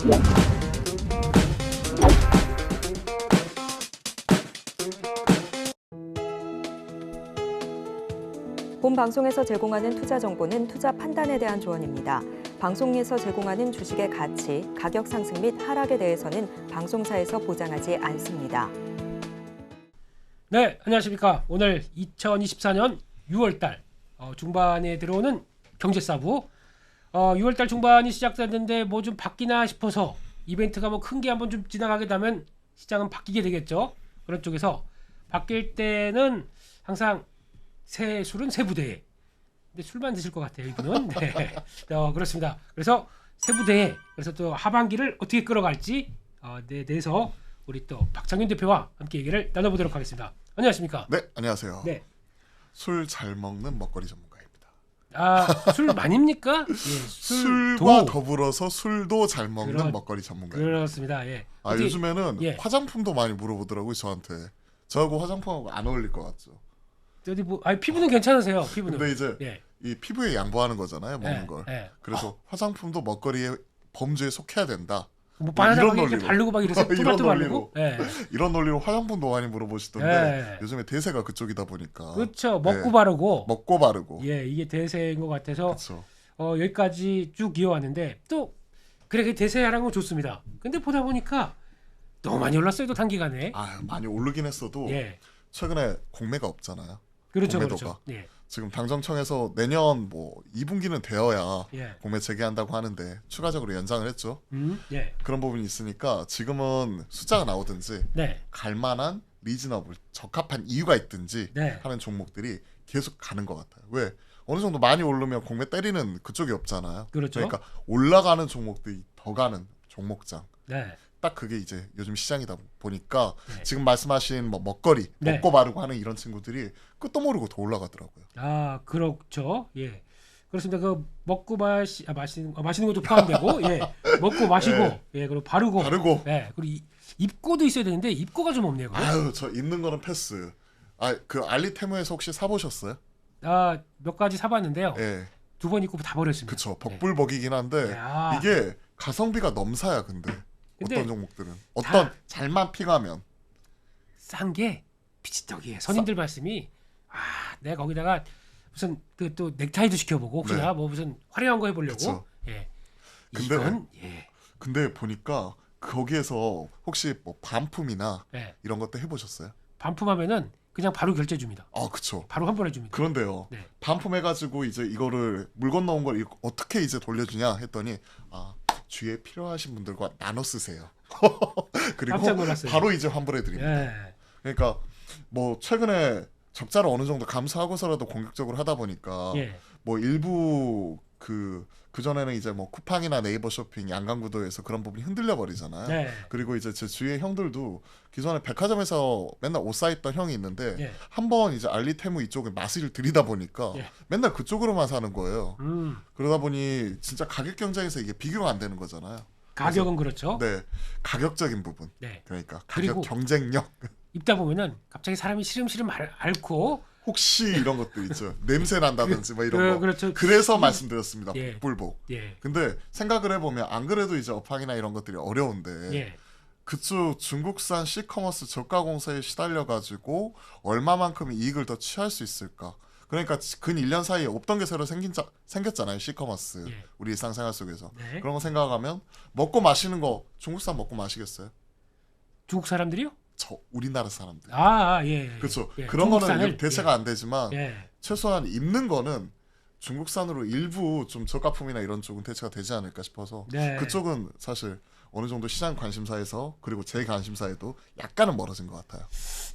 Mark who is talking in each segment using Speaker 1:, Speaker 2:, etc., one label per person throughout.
Speaker 1: 본 방송에서 제공하는 투자 정보는 투자 판단에 대한 조언입니다. 방송에서 제공하는 주식의 가치, 가격 상승 및 하락에 대해서는 방송사에서 보장하지 않습니다.
Speaker 2: 네, 안녕하십니까. 오늘 2024년 6월달 중반에 들어오는 경제사부. 6월달 중반이 시작됐는데 뭐 좀 바뀌나 싶어서 이벤트가 뭐 큰 게 한번 좀 지나가게 되면 시장은 바뀌게 되겠죠. 그런 쪽에서 바뀔 때는 항상 새 술은 새 부대에. 근데 술만 드실 것 같아요, 이분은. 네. 그렇습니다. 그래서 새 부대에, 그래서 또 하반기를 어떻게 끌어갈지 대해서 우리 또 박창균 대표와 함께 얘기를 나눠보도록 하겠습니다. 안녕하십니까?
Speaker 3: 네, 안녕하세요.
Speaker 2: 네.
Speaker 3: 술 잘 먹는 먹거리 전문가입니다.
Speaker 2: 술 많입니까? 예,
Speaker 3: 술과 더불어서 술도 잘 먹는 먹거리 전문가입니다.
Speaker 2: 그렇습니다. 예.
Speaker 3: 요즘에는
Speaker 2: 예.
Speaker 3: 화장품도 많이 물어보더라고요, 저한테. 저하고 화장품하고 안 어울릴 것 같죠.
Speaker 2: 어디 피부는 괜찮으세요, 피부는.
Speaker 3: 근데 이제
Speaker 2: 예.
Speaker 3: 이 피부에 양보하는 거잖아요, 먹는 걸. 그래서 화장품도 먹거리의 범주에 속해야 된다.
Speaker 2: 뭐 바나나
Speaker 3: 이런
Speaker 2: 이렇게
Speaker 3: 논리로.
Speaker 2: 바르고 막 이러세요. 토마토 바르고. 예.
Speaker 3: 이런 논리로 화장품도 많이 물어보시던데 요즘에 대세가 그쪽이다 보니까.
Speaker 2: 그렇죠. 먹고 바르고.
Speaker 3: 먹고 바르고.
Speaker 2: 예, 이게 대세인 것 같아서
Speaker 3: 그렇죠.
Speaker 2: 여기까지 쭉 이어왔는데 또 그래 대세라는 건 좋습니다. 근데 보다 보니까 너무 많이 올랐어요, 또 단기간에.
Speaker 3: 많이 오르긴 했어도 최근에 공매가 없잖아요.
Speaker 2: 그렇죠,
Speaker 3: 공매도가.
Speaker 2: 그렇죠. 예.
Speaker 3: 지금 당정청에서 내년 뭐 2분기는 되어야
Speaker 2: 예.
Speaker 3: 공매 재개한다고 하는데 추가적으로 연장을 했죠.
Speaker 2: 예.
Speaker 3: 그런 부분이 있으니까 지금은 숫자가 나오든지 갈만한 리즈너블 적합한 이유가 있든지 하는 종목들이 계속 가는 것 같아요. 왜? 어느 정도 많이 오르면 공매 때리는 그쪽이 없잖아요.
Speaker 2: 그렇죠.
Speaker 3: 그러니까 올라가는 종목들이 더 가는 종목장.
Speaker 2: 네.
Speaker 3: 딱 그게 이제 요즘 시장이다 보니까 지금 말씀하신 뭐 먹거리 먹고 바르고 하는 이런 친구들이 끝도 모르고 더 올라가더라고요.
Speaker 2: 그렇죠. 예. 그렇습니다. 그 먹고 마시는 것도 포함되고 먹고 마시고 그리고 바르고 그리고 입고도 있어야 되는데 입고가 좀 없네요.
Speaker 3: 저 입는 거는 패스. 그 알리테무에서 혹시 사보셨어요?
Speaker 2: 몇 가지 사봤는데요. 2번 입고 다 버렸습니다.
Speaker 3: 그렇죠. 복불복이긴 한데 이게 가성비가 넘사야. 근데 어떤 종목들은 잘만 픽하면
Speaker 2: 싼 게 피치떡이에요. 선임들 말씀이 내가 거기다가 무슨 그 또 넥타이도 시켜보고 혹시나 뭐 무슨 화려한 거 해보려고.
Speaker 3: 근데 보니까 거기에서 혹시 뭐 반품이나 이런 것도 해보셨어요?
Speaker 2: 반품하면은 그냥 바로 결제 줍니다.
Speaker 3: 그렇죠.
Speaker 2: 바로 환불해 줍니다.
Speaker 3: 그런데요. 반품해가지고 이제 이거를 물 건너온 걸 어떻게 이제 돌려주냐 했더니 주위에 필요하신 분들과 나눠 쓰세요. 그리고 바로 이제 환불해 드립니다. 그러니까 뭐 최근에 적자를 어느 정도 감수하고서라도 공격적으로 하다 보니까 뭐 일부 그 전에는 이제 뭐 쿠팡이나 네이버 쇼핑 양강구도에서 그런 부분이 흔들려 버리잖아요. 그리고 이제 제 주위의 형들도 기존에 백화점에서 맨날 옷 사입던 형이 있는데 한번 이제 알리테무 이쪽에 맛을 들이다 보니까 맨날 그쪽으로만 사는 거예요. 그러다 보니 진짜 가격 경쟁에서 이게 비교가 안 되는 거잖아요.
Speaker 2: 가격은 그렇죠.
Speaker 3: 네, 가격적인 부분. 그러니까 가격 경쟁력.
Speaker 2: 입다 보면은 갑자기 사람이 시름시름 앓고
Speaker 3: 혹시 이런 것들 있죠. 냄새 난다든지 뭐 이런 거.
Speaker 2: 그렇죠.
Speaker 3: 그래서 말씀드렸습니다. 복불복.
Speaker 2: 예.
Speaker 3: 근데 생각을 해보면 안 그래도 이제 업황이나 이런 것들이 어려운데
Speaker 2: 예.
Speaker 3: 그쪽 중국산 시커머스 저가 공세에 시달려가지고 얼마만큼 이익을 더 취할 수 있을까. 그러니까 근 1년 사이에 없던 게 새로 생겼잖아요. 시커머스.
Speaker 2: 예.
Speaker 3: 우리 일상생활 속에서.
Speaker 2: 네.
Speaker 3: 그런 거 생각하면 먹고 마시는 거 중국산 먹고 마시겠어요?
Speaker 2: 중국 사람들이요?
Speaker 3: 저 우리나라 사람들.
Speaker 2: 예.
Speaker 3: 그렇죠.
Speaker 2: 예.
Speaker 3: 그런
Speaker 2: 중국산을,
Speaker 3: 거는 대체가 안 되지만
Speaker 2: 예.
Speaker 3: 최소한 입는 거는 중국산으로 일부 좀 저가품이나 이런 쪽은 대체가 되지 않을까 싶어서
Speaker 2: 네.
Speaker 3: 그쪽은 사실 어느 정도 시장 관심사에서 그리고 제 관심사에도 약간은 멀어진 것 같아요.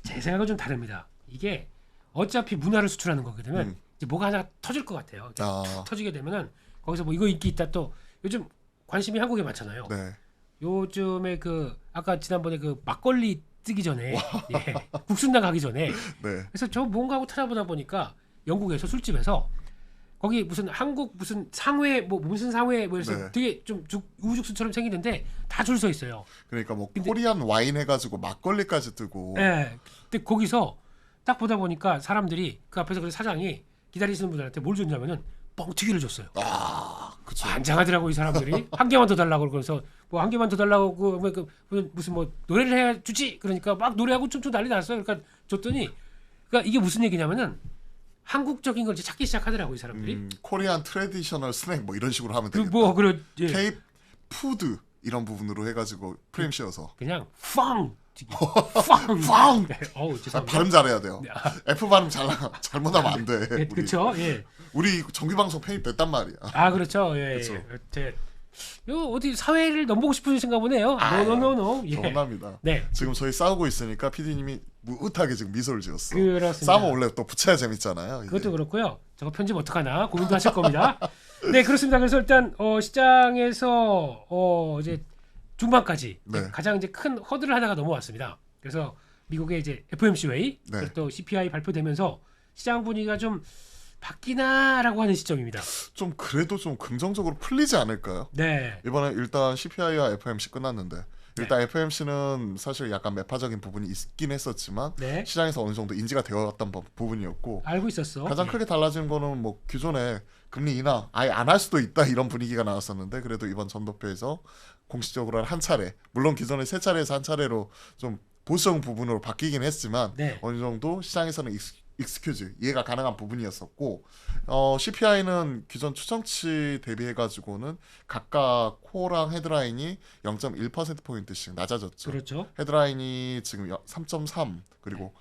Speaker 2: 제 생각은 좀 다릅니다. 이게 어차피 문화를 수출하는 거게 되면 이제 뭐가 하나 터질 것 같아요. 터지게 되면은 거기서 뭐 이거 인기 있다 또 요즘 관심이 한국에 많잖아요.
Speaker 3: 네.
Speaker 2: 요즘에 그 아까 지난번에 그 막걸리 뜨기 전에 국순당 가기 전에 그래서 저 뭔가 하고 찾아보다 보니까 영국에서 술집에서 거기 무슨 한국 무슨 상회 뭐 무슨 상회 뭐 해서 되게 좀 우후죽순처럼 생기는데 다 줄 서 있어요.
Speaker 3: 그러니까 뭐 코리안 와인 해가지고 막걸리까지 뜨고.
Speaker 2: 네. 근데 거기서 딱 보다 보니까 사람들이 그 앞에서 그 사장이 기다리시는 분들한테 뭘 줬냐면은 뻥튀기를 줬어요.
Speaker 3: 그쵸.
Speaker 2: 잔장하더라고 이 사람들이. 한 개만 더 달라고 그래서 뭐 한 개만 더 달라고 무슨 뭐 노래를 해 주지 그러니까 막 노래하고 춤추고 난리 났어요. 그러니까 줬더니 그러니까 이게 무슨 얘기냐면은 한국적인 걸 이제 찾기 시작하더라고 이 사람들이.
Speaker 3: 코리안 트래디셔널 스낵 뭐 이런 식으로 하면 되겠다.
Speaker 2: 뭐 그런 예.
Speaker 3: 케이프 푸드 이런 부분으로 해가지고 프레임 씌워서
Speaker 2: 그냥 팡
Speaker 3: 팡!
Speaker 2: 어우 죄송합니다.
Speaker 3: 발음 잘해야 돼요.
Speaker 2: 네.
Speaker 3: F 발음 잘못하면 안 돼.
Speaker 2: 예, 그렇죠. 예.
Speaker 3: 우리 정규방송 편입됐단 말이야.
Speaker 2: 아 그렇죠. 예.
Speaker 3: 그쵸.
Speaker 2: 요 어디 사회를 넘보고 싶으신가 보네요. 노노노노. 예.
Speaker 3: 정답니다.
Speaker 2: 네.
Speaker 3: 지금 저희 싸우고 있으니까 PD님이 무릇하게 지금 미소를 지었어.
Speaker 2: 그렇습니다.
Speaker 3: 싸우면 원래 또 붙여야 재밌잖아요. 이게.
Speaker 2: 그것도 그렇고요. 저거 편집 어떡하나 고민도 하실 겁니다. 네 그렇습니다. 그래서 일단 시장에서 이제 중반까지
Speaker 3: 네.
Speaker 2: 가장 이제 큰 허들을 하나가 넘어왔습니다. 그래서 미국의 이제 FOMC 회의
Speaker 3: 네.
Speaker 2: 그리고 또 CPI 발표되면서 시장 분위기가 좀 바뀌나라고 하는 시점입니다.
Speaker 3: 좀 그래도 좀 긍정적으로 풀리지 않을까요?
Speaker 2: 네.
Speaker 3: 이번에 일단 CPI와 FOMC 끝났는데 일단 FOMC는 사실 약간 매파적인 부분이 있긴 했었지만
Speaker 2: 네.
Speaker 3: 시장에서 어느 정도 인지가 되어왔던 부분이었고
Speaker 2: 알고 있었어.
Speaker 3: 가장
Speaker 2: 예.
Speaker 3: 크게 달라진 거는 뭐 기존에 금리 인하 아예 안 할 수도 있다 이런 분위기가 나왔었는데 그래도 이번 전도표에서 공식적으로 한 차례 물론 기존에 세 차례에서 한 차례로 좀 보수적 부분으로 바뀌긴 했지만
Speaker 2: 네.
Speaker 3: 어느 정도 시장에서는 익스큐즈 이해가 가능한 부분이었었고 CPI는 기존 추정치 대비해 가지고는 각각 코어랑 헤드라인이 0.1%포인트씩 낮아졌죠.
Speaker 2: 그렇죠.
Speaker 3: 헤드라인이 지금 3.3 그리고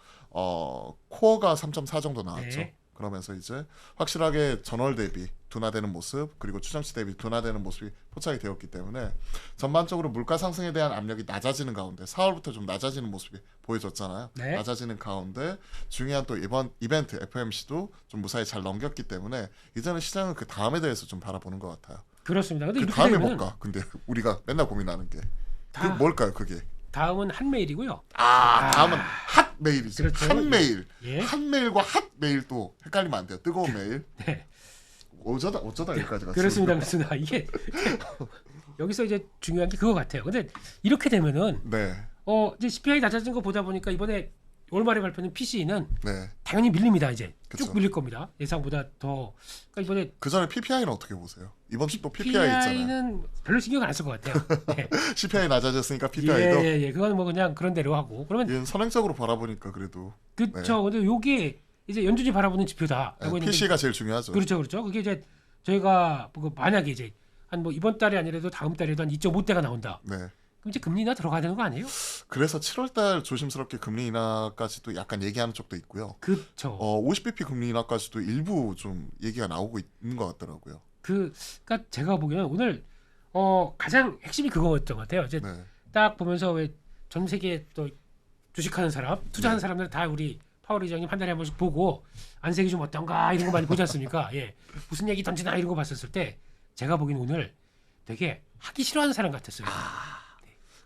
Speaker 3: 코어가 3.4 정도 나왔죠.
Speaker 2: 네.
Speaker 3: 그러면서 이제 확실하게 전월 대비 둔화되는 모습 그리고 추정치 대비 둔화되는 모습이 포착이 되었기 때문에 전반적으로 물가 상승에 대한 압력이 낮아지는 가운데 4월부터 좀 낮아지는 모습이 보여졌잖아요.
Speaker 2: 네.
Speaker 3: 낮아지는 가운데 중요한 또 이번 이벤트 FOMC도 좀 무사히 잘 넘겼기 때문에 이제는 시장은 그 다음에 대해서 좀 바라보는 것 같아요.
Speaker 2: 그렇습니다. 근데
Speaker 3: 그
Speaker 2: 이렇게
Speaker 3: 다음에
Speaker 2: 되면은
Speaker 3: 뭘까? 근데 우리가 맨날 고민하는 게
Speaker 2: 다-
Speaker 3: 그 뭘까요? 그게
Speaker 2: 다음은 한메일이고요.
Speaker 3: 다음은 핫 메일이죠.
Speaker 2: 그렇죠.
Speaker 3: 핫 메일.
Speaker 2: 예.
Speaker 3: 핫 메일과 핫 메일 또 헷갈리면 안 돼요. 뜨거운 메일.
Speaker 2: 네.
Speaker 3: 어쩌다 여기까지 갔어요.
Speaker 2: 그렇습니다. 그렇습니다. 이게 여기서 이제 중요한 게 그거 같아요. 근데 이렇게 되면은
Speaker 3: 네,
Speaker 2: 이제 CPI 낮아진 거 보다 보니까 이번에 월말에 발표는 PC는
Speaker 3: 네.
Speaker 2: 당연히 밀립니다. 이제
Speaker 3: 그쵸.
Speaker 2: 쭉 밀릴 겁니다. 예상보다 더. 그러니까 이번에
Speaker 3: 그 전에 PPI는 어떻게 보세요? 이번 주 또 PPI 있잖아요.
Speaker 2: PPI는 별로 신경 안 쓸 것 같아요. 네.
Speaker 3: CPI 낮아졌으니까 PPI도
Speaker 2: 예. 그건 뭐 그냥 그런 대로 하고. 그러면
Speaker 3: 이건 선행적으로 바라보니까 그래도
Speaker 2: 그렇죠. 근데 요게 이제 연준이 바라보는 지표다라고 있는데
Speaker 3: PC가 제일 중요하죠.
Speaker 2: 그렇죠. 그게 이제 저희가 뭐 만약에 이제 한 뭐 이번 달이 아니라도 다음 달에도 한 2.5대가 나온다.
Speaker 3: 네.
Speaker 2: 그럼 이제 금리 인하 들어가야 되는 거 아니에요?
Speaker 3: 그래서 7월달 조심스럽게 금리 인하까지도 약간 얘기하는 쪽도 있고요.
Speaker 2: 그렇죠.
Speaker 3: 50bp 금리 인하까지도 일부 좀 얘기가 나오고 있는 것 같더라고요.
Speaker 2: 그러니까 제가 보기에는 오늘 가장 핵심이 그거였던 것 같아요. 이제
Speaker 3: 네.
Speaker 2: 딱 보면서 왜 전 세계 또 주식하는 사람, 투자하는
Speaker 3: 네.
Speaker 2: 사람들 다 우리 파월 의장님 한 달에 한 번씩 보고 안색이 좀 어떤가 이런 거 많이 보지 않습니까? 예, 무슨 얘기 던지나 이런 거 봤었을 때 제가 보기엔 오늘 되게 하기 싫어하는 사람 같았어요.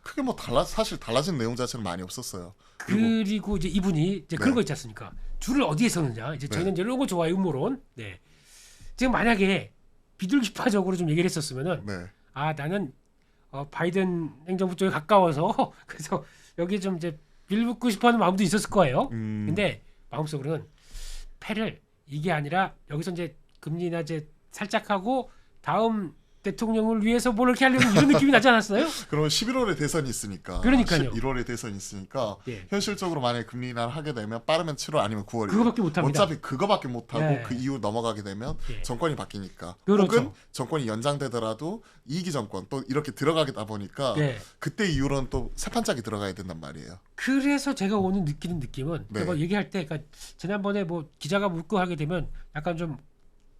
Speaker 3: 크게 뭐 사실 달라진 내용 자체는 많이 없었어요.
Speaker 2: 그리고 이제 이분이 이제 그런
Speaker 3: 네.
Speaker 2: 거 있지 않습니까? 줄을 어디에 서느냐. 이제 저희는 이제 이런 거 좋아해요, 음모론. 네. 지금 만약에 비둘기파적으로 좀 얘기를 했었으면은
Speaker 3: 네.
Speaker 2: 나는 바이든 행정부 쪽에 가까워서 그래서 여기 좀 이제 밀붙고 싶어하는 마음도 있었을 거예요. 근데 마음속으로는 패를 이게 아니라 여기서 이제 금리 인하 이제 살짝 하고 다음 대통령을 위해서 뭘 이렇게 하려는 이런 느낌이 나지 않았어요?
Speaker 3: 그러면 11월에 대선이 있으니까
Speaker 2: 그러니까요.
Speaker 3: 11월에 대선이 있으니까
Speaker 2: 예.
Speaker 3: 현실적으로 만약에 금리 인하를 하게 되면 빠르면 7월 아니면 9월이에요.
Speaker 2: 그거밖에 못 합니다.
Speaker 3: 어차피 그거밖에 못 하고
Speaker 2: 예.
Speaker 3: 그 이후 넘어가게 되면
Speaker 2: 예.
Speaker 3: 정권이 바뀌니까
Speaker 2: 그렇죠.
Speaker 3: 혹은 정권이 연장되더라도 2기 정권 또 이렇게 들어가다 보니까
Speaker 2: 네.
Speaker 3: 그때 이후로는 또 새 판짝이 들어가야 된단 말이에요.
Speaker 2: 그래서 제가 오늘 느끼는 느낌은
Speaker 3: 네.
Speaker 2: 제가 얘기할 때, 그러니까 지난번에 뭐 기자가 묻고 하게 되면 약간 좀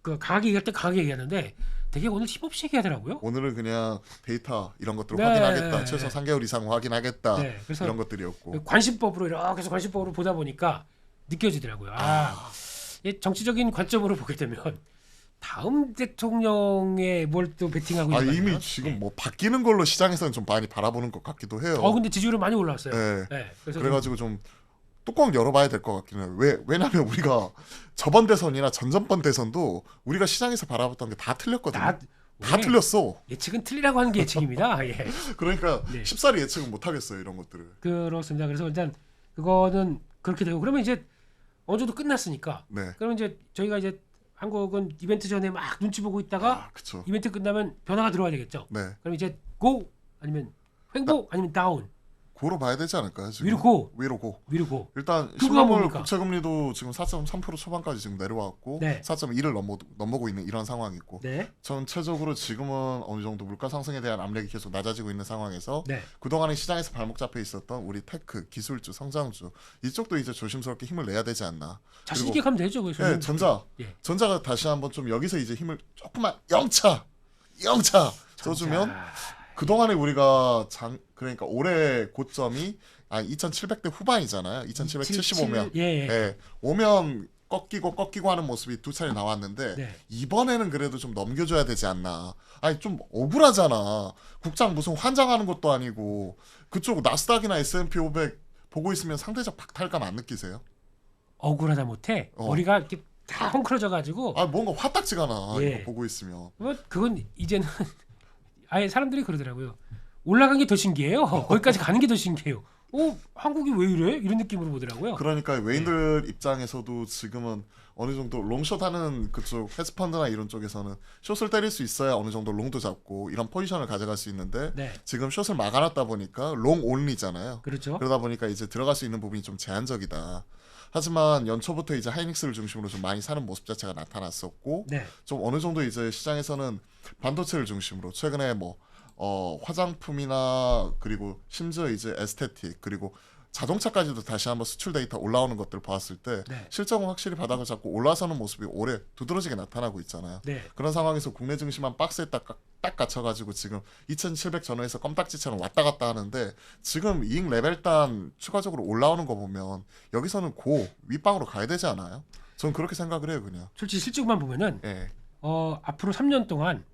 Speaker 2: 그 강하게 얘기할 때 강하게 얘기하는데 되게 오늘 힘없이 얘기하더라고요.
Speaker 3: 오늘은 그냥 데이터 이런 것들을
Speaker 2: 네.
Speaker 3: 확인하겠다. 최소 3개월 이상 확인하겠다.
Speaker 2: 네, 그래서
Speaker 3: 이런 것들이었고.
Speaker 2: 관심법으로 이렇게 해서 관심법으로 보다 보니까 느껴지더라고요. 이 정치적인 관점으로 보게 되면 다음 대통령에 뭘 또 베팅하고 있는
Speaker 3: 이미
Speaker 2: 거예요?
Speaker 3: 지금 뭐 바뀌는 걸로 시장에서는 좀 많이 바라보는 것 같기도 해요.
Speaker 2: 근데 지지율은 많이 올라왔어요.
Speaker 3: 네.
Speaker 2: 네, 그래서
Speaker 3: 그래가지고 좀 뚜껑 열어봐야 될 것 같기는 해요. 왜냐면 우리가 저번 대선이나 전전번 대선도 우리가 시장에서 바라봤던 게 다 틀렸거든요. 다
Speaker 2: 원래
Speaker 3: 틀렸어.
Speaker 2: 예측은 틀리라고 하는 게 예측입니다. 예.
Speaker 3: 그러니까
Speaker 2: 네.
Speaker 3: 쉽사리 예측은 못 하겠어요. 이런 것들을.
Speaker 2: 그렇습니다. 그래서 일단 그거는 그렇게 되고 그러면 이제 어느 정도 끝났으니까
Speaker 3: 네.
Speaker 2: 그러면 이제 저희가 이제 한국은 이벤트 전에 막 눈치 보고 있다가
Speaker 3: 아, 그쵸.
Speaker 2: 이벤트 끝나면 변화가 들어와야 되겠죠.
Speaker 3: 네.
Speaker 2: 그럼 이제 고 아니면 횡보 아니면 다운
Speaker 3: 고로 봐야 되지 않을까요? 지금?
Speaker 2: 위로 고
Speaker 3: 위로 고.
Speaker 2: 위로 고.
Speaker 3: 일단
Speaker 2: 그거가
Speaker 3: 신용물
Speaker 2: 뭡니까?
Speaker 3: 국채금리도 지금 4.3% 초반까지 지금 내려왔고
Speaker 2: 네.
Speaker 3: 4.1을 넘어고 있는 이런 상황이고
Speaker 2: 네.
Speaker 3: 전체적으로 지금은 어느 정도 물가 상승에 대한 압력이 계속 낮아지고 있는 상황에서
Speaker 2: 네.
Speaker 3: 그동안에 시장에서 발목 잡혀 있었던 우리 테크, 기술주, 성장주 이쪽도 이제 조심스럽게 힘을 내야 되지 않나.
Speaker 2: 자신
Speaker 3: 그리고
Speaker 2: 있게 가면 되죠. 그래서
Speaker 3: 네,
Speaker 2: 예.
Speaker 3: 전자가 다시 한번 좀 여기서 이제 힘을 조금만 영차 써주면 그동안에 우리가 그러니까 올해 고점이 2,700대 후반이잖아요. 2,775면
Speaker 2: 예.
Speaker 3: 오면 꺾이고 하는 모습이 두 차례 나왔는데
Speaker 2: 네.
Speaker 3: 이번에는 그래도 좀 넘겨줘야 되지 않나. 아니 좀 억울하잖아. 국장 무슨 환장하는 것도 아니고 그쪽 나스닥이나 S&P 500 보고 있으면 상대적 박탈감 안 느끼세요?
Speaker 2: 억울하다 못해 머리가 이렇게 다 헝클어져가지고
Speaker 3: 뭔가 화딱지가 나.
Speaker 2: 예.
Speaker 3: 이거 보고 있으면.
Speaker 2: 뭐 그건 이제는 아예 사람들이 그러더라고요. 올라간 게 더 신기해요. 거기까지 가는 게 더 신기해요. 한국이 왜 이래? 이런 느낌으로 보더라고요.
Speaker 3: 그러니까 외인들 입장에서도 지금은 어느 정도 롱숏하는 그쪽 헤지펀드나 이런 쪽에서는 숏을 때릴 수 있어야 어느 정도 롱도 잡고 이런 포지션을 가져갈 수 있는데
Speaker 2: 네.
Speaker 3: 지금 숏을 막아놨다 보니까 롱 온리잖아요.
Speaker 2: 그렇죠.
Speaker 3: 그러다 보니까 이제 들어갈 수 있는 부분이 좀 제한적이다. 하지만 연초부터 이제 하이닉스를 중심으로 좀 많이 사는 모습 자체가 나타났었고
Speaker 2: 네.
Speaker 3: 좀 어느 정도 이제 시장에서는 반도체를 중심으로 최근에 화장품이나 그리고 심지어 이제 에스테틱 그리고 자동차까지도 다시 한번 수출 데이터 올라오는 것들을 봤을 때
Speaker 2: 네.
Speaker 3: 실적은 확실히 바닥을 잡고 올라서는 모습이 올해 두드러지게 나타나고 있잖아요.
Speaker 2: 네.
Speaker 3: 그런 상황에서 국내 증시만 박스에 딱 갇혀가지고 지금 2,700 전후에서 껌딱지처럼 왔다 갔다 하는데 지금 이익 레벨단 추가적으로 올라오는 거 보면 여기서는 윗방으로 가야 되지 않아요? 저는 그렇게 생각을 해요 그냥.
Speaker 2: 솔직히 실적만 보면은
Speaker 3: 예.
Speaker 2: 앞으로 3년 동안